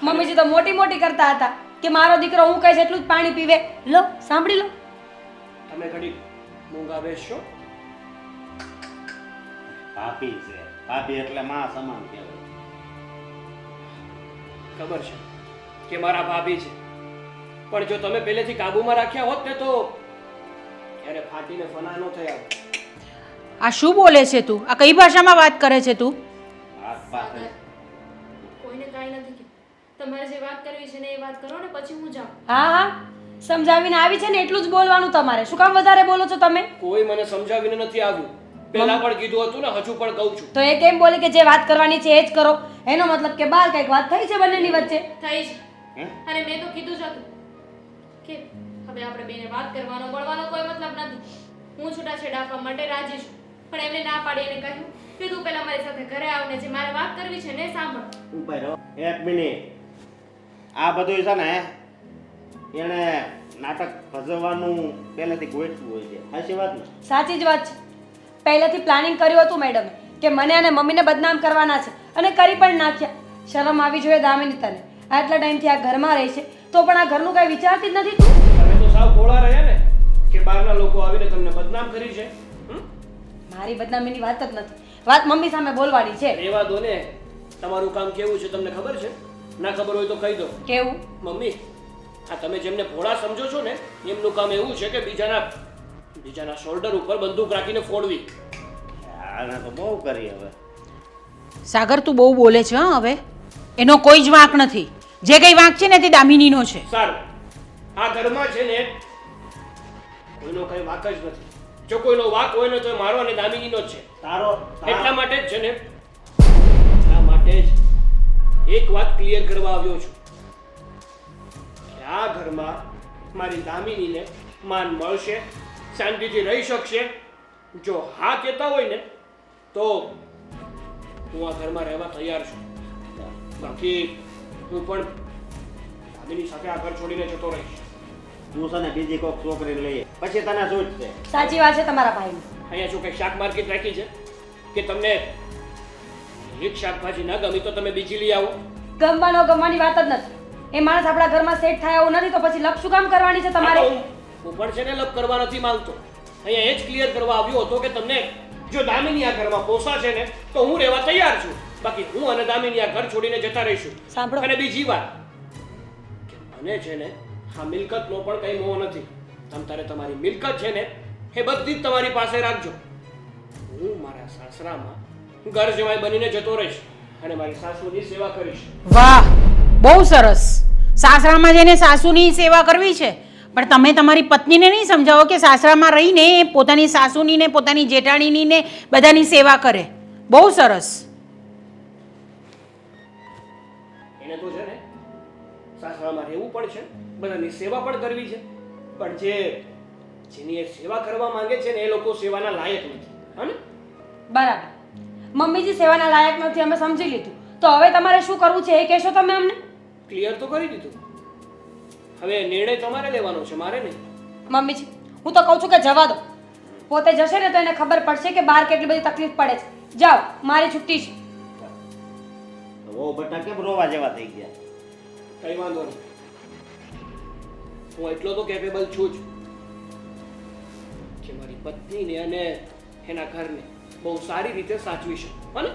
મમ્મીજી તો મોટી મોટી કરતા હતા કે મારો દીકરો હું કહીશ એટલું જ પાણી પીવે. લો, સાંભળી લો. તમે ઘડી મૂંગા બેસશો. ભાભી છે, ભાભી એટલે માં સમાન કહેવાય. ખબર છે કે મારા ભાભી છે, પણ જો તમે પહેલેથી કાબુમાં રાખ્યા હોત ને તો ક્યારે ફાટીને ફના ન થયા હોત. આ શું બોલે છે તું? આ કઈ ભાષામાં વાત કરે છે તું? હાથ પાસે કોઈને કાંઈ નથી કીધું. તમારે જે વાત કરવી છે ને એ વાત કરો ને પછી હું જાઉં. હા હા, સમજાવીને આવી છે ને એટલું જ બોલવાનું તમારે. શું કામ વધારે બોલો છો તમે? કોઈ મને સમજાવીને નથી આવ્યું. પહેલા પણ કીધું હતું ને, હજુ પણ કહું છું. તો એ કેમ બોલે કે જે વાત કરવાની છે એ જ કરો? એનો મતલબ કે બહાર કંઈક વાત થઈ છે બંનેની વચ્ચે. થઈ છે. હે? અને મેં તો કીધું જ હતું કે હવે આપણે બેને વાત કરવાનો મળવાનો કોઈ મતલબ નથી. હું છૂટાછેડા આપવા માટે રાજી છું, પણ એમને ના પાડી એને કહ્યું કે તું પહેલા મારી સાથે ઘરે આવ ને જે મારે વાત કરવી છે ને એ સાંભળ. ઉપર રહો. એક મિનિટ. આ બધું છે ને એને નાટક ભજવવાનું પહેલેથી ગોઠવું હોય છે. સાચી વાત ને? સાચી જ વાત છે. પહેલેથી પ્લાનિંગ કર્યું હતું મેડમે કે મને અને મમ્મીને બદનામ કરવાના છે, અને કરી પણ નાખ્યા. શરમ આવી જોઈએ દામિની તને. આટલા ટાઈમથી આ ઘરમાં રહે છે તો પણ આ ઘરનું કાંઈ વિચારતી જ નથી તું. તમે તો સાવ ભોળા રહ્યા ને કે બહારના લોકો આવીને તમને બદનામ કરી છે. મારી બદનામીની વાત જ નથી, વાત મમ્મી સામે બોલવાની છે. રેવા દો ને. તમારું કામ કેવું છે તમને ખબર છે? ના ખબર હોય તો કહી દો. કેવું? મમ્મી, આ તમે જેમને ભોળા સમજો છો ને એમનું કામ એવું છે કે બીજાના શોલ્ડર ઉપર બંદૂક રાખીને ફોડવી. આને તો બહુ કરી હવે. સાગર, તું બહુ બોલે છે હા હવે. એનો કોઈ જ વાંક નથી. જે કઈ વાંક છે ને તે દામિનીનો છે. સારું, આ ઘરમાં છે ને કોઈનો કઈ વાંક જ નથી. જો કોઈનો વાંક હોય ને તો એ મારો અને દામિનીનો જ છે. એટલા માટે જ છે ને, એટલા માટે જ એક વાત ક્લિયર કરવા આવ્યો છું કે આ ઘરમાં મારી દામિનીને માન મળશે, શાંતિથી રહી શકશે. જો હા કહેતા હોય ને તો હું આ ઘરમાં રહેવા તૈયાર છું. બાકી હું પણ દામિની સાથે આ ઘર છોડીને જતો રહીશ. તું છે ને બીજી કોઈક છોકરીને લઈએ પછી તને શું જ છે? સાચી વાત છે તમારા ભાઈની. અહીંયા શું કંઈ શાક માર્કેટ રાખી છે કે તમને એક શાકભાજી ના ગમી તો તમે બીજી લઈ આવો? ગમવાની વાત જ નથી. એ માણસ આપણા ઘરમાં સેટ થાય એવું નથી તો પછી લપ શું કામ કરવાની છે તમારે? હું પણ છે ને લપ કરવા નથી માંગતો. અહીંયા એ જ ક્લિયર કરવા આવ્યો હતો કે તમને જો દામિની આ ઘરમાં પોસાશે ને તો હું રહેવા તૈયાર છું. બાકી હું અને દામિની આ ઘર છોડીને જતા રહીશું. સાંભળો. અને બીજી વાત કે મને છે ને આ મિલકતનો પણ કઈ મોહ નથી. તારે તમારી મિલકત છે ને એ બધી જ તમારી પાસે રાખજો. હું મારા સાસરામાં ઘર જમાઈ બનીને જતો રહીશ અને મારી સાસુની સેવા કરીશ. વાહ, બહુ સરસ. સાસરામાં જઈને સાસુની સેવા કરવી છે, પણ તમે તમારી પત્નીને નહીં સમજાવો કે સાસરામાં રહીને પોતાની સાસુની ને પોતાની જેઠાણીની ને બધાની સેવા કરે. બહુ સરસ. એને તો છે ને સાસરામાં રહેવું પણ છે, બધાની સેવા પણ કરવી છે, પણ જેની એ સેવા કરવા માંગે છે ને એ લોકો સેવાના લાયક નથી. હા ને? બરાબર. મમ્મીજી સેવાના લાયક નથી, અમે સમજી લીધું. તો હવે તમારે શું કરવું છે એ કહેશો તમે અમને? ક્લિયર તો કરી દીધું. હવે નિર્ણય તમારે લેવાનો છે, મારે નહીં. મમ્મીજી, હું તો કહું છું કે જવા દો. પોતે જશે ને તો એને ખબર પડશે કે બહાર કેટલી બધી તકલીફ પડે છે. જાઓ, મારી છુટ્ટી છે. ઓ બટા કેમ રોવા જેવા થઈ ગયા? કઈ વાંધો નહીં. હું એટલો તો કેપેબલ છું જ કે મારી પત્નીને અને એના ઘરને બહુ સારી રીતે સાચવી શકું. હા ને?